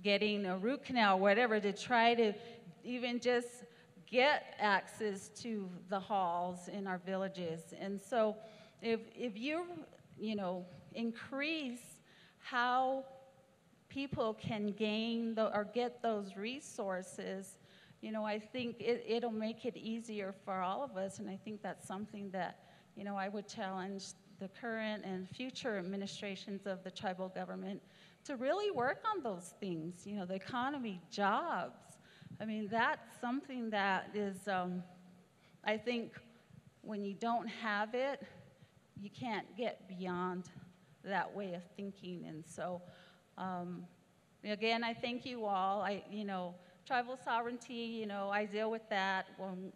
getting a root canal or whatever to try to even just get access to the halls in our villages. And so if you, increase how people can gain or get those resources, I think it'll make it easier for all of us. And I think that's something that, I would challenge the current and future administrations of the tribal government to really work on those things. The economy, jobs. I mean, that's something that is, I think when you don't have it, you can't get beyond that way of thinking. And so, again, I thank you all. Tribal sovereignty, I deal with that when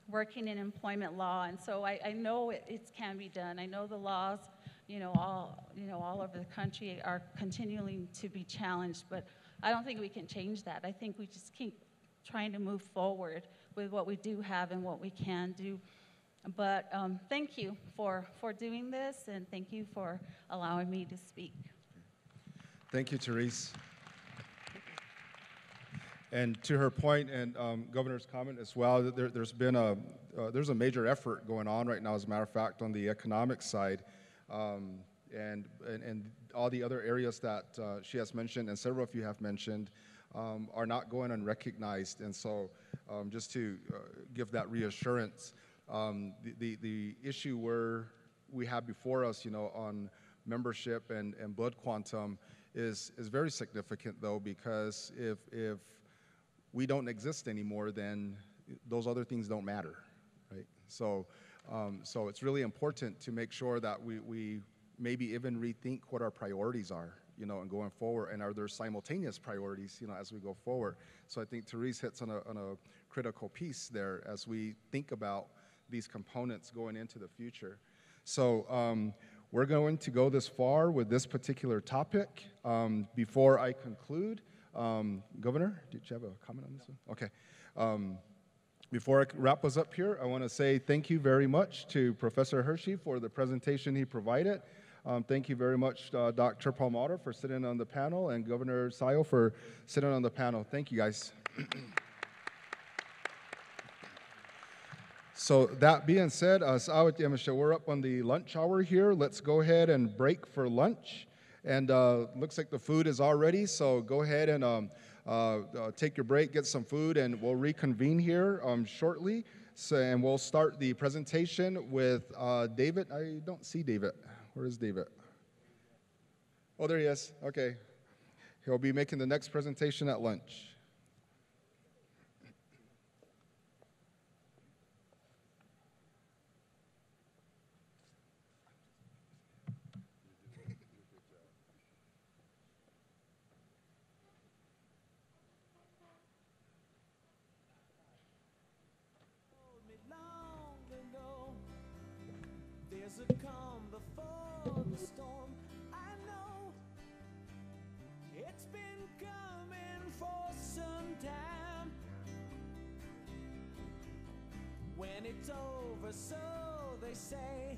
working in employment law, and so I know it can be done. I know the laws, all over the country are continuing to be challenged, but I don't think we can change that. I think we just keep trying to move forward with what we do have and what we can do. But thank you for doing this, and thank you for allowing me to speak. Thank you, Therese. And to her point, and Governor's comment as well, there's a major effort going on right now, as a matter of fact, on the economic side, and all the other areas that she has mentioned, and several of you have mentioned, are not going unrecognized. And so, just to give that reassurance, the issue where we have before us, on membership and blood quantum is very significant, though, because if we don't exist anymore, then those other things don't matter, right? So, so it's really important to make sure that we maybe even rethink what our priorities are, you know, and going forward, and are there simultaneous priorities, you know, as we go forward. So I think Therese hits on a critical piece there as we think about these components going into the future. So we're going to go this far with this particular topic. Before I conclude, Governor, did you have a comment on this one? Okay. Before I wrap us up here, I want to say thank you very much to Professor Hershey for the presentation he provided. Thank you very much, Dr. Palmater, for sitting on the panel, and Governor Sayo for sitting on the panel. Thank you, guys. So that being said, we're up on the lunch hour here. Let's go ahead and break for lunch. And looks like the food is all ready, so go ahead and take your break, get some food, and we'll reconvene here shortly. So, and we'll start the presentation with David. I don't see David. Where is David? Oh, there he is. Okay. He'll be making the next presentation at lunch. There's a calm before the storm. I know it's been coming for some time. When it's over, so they say,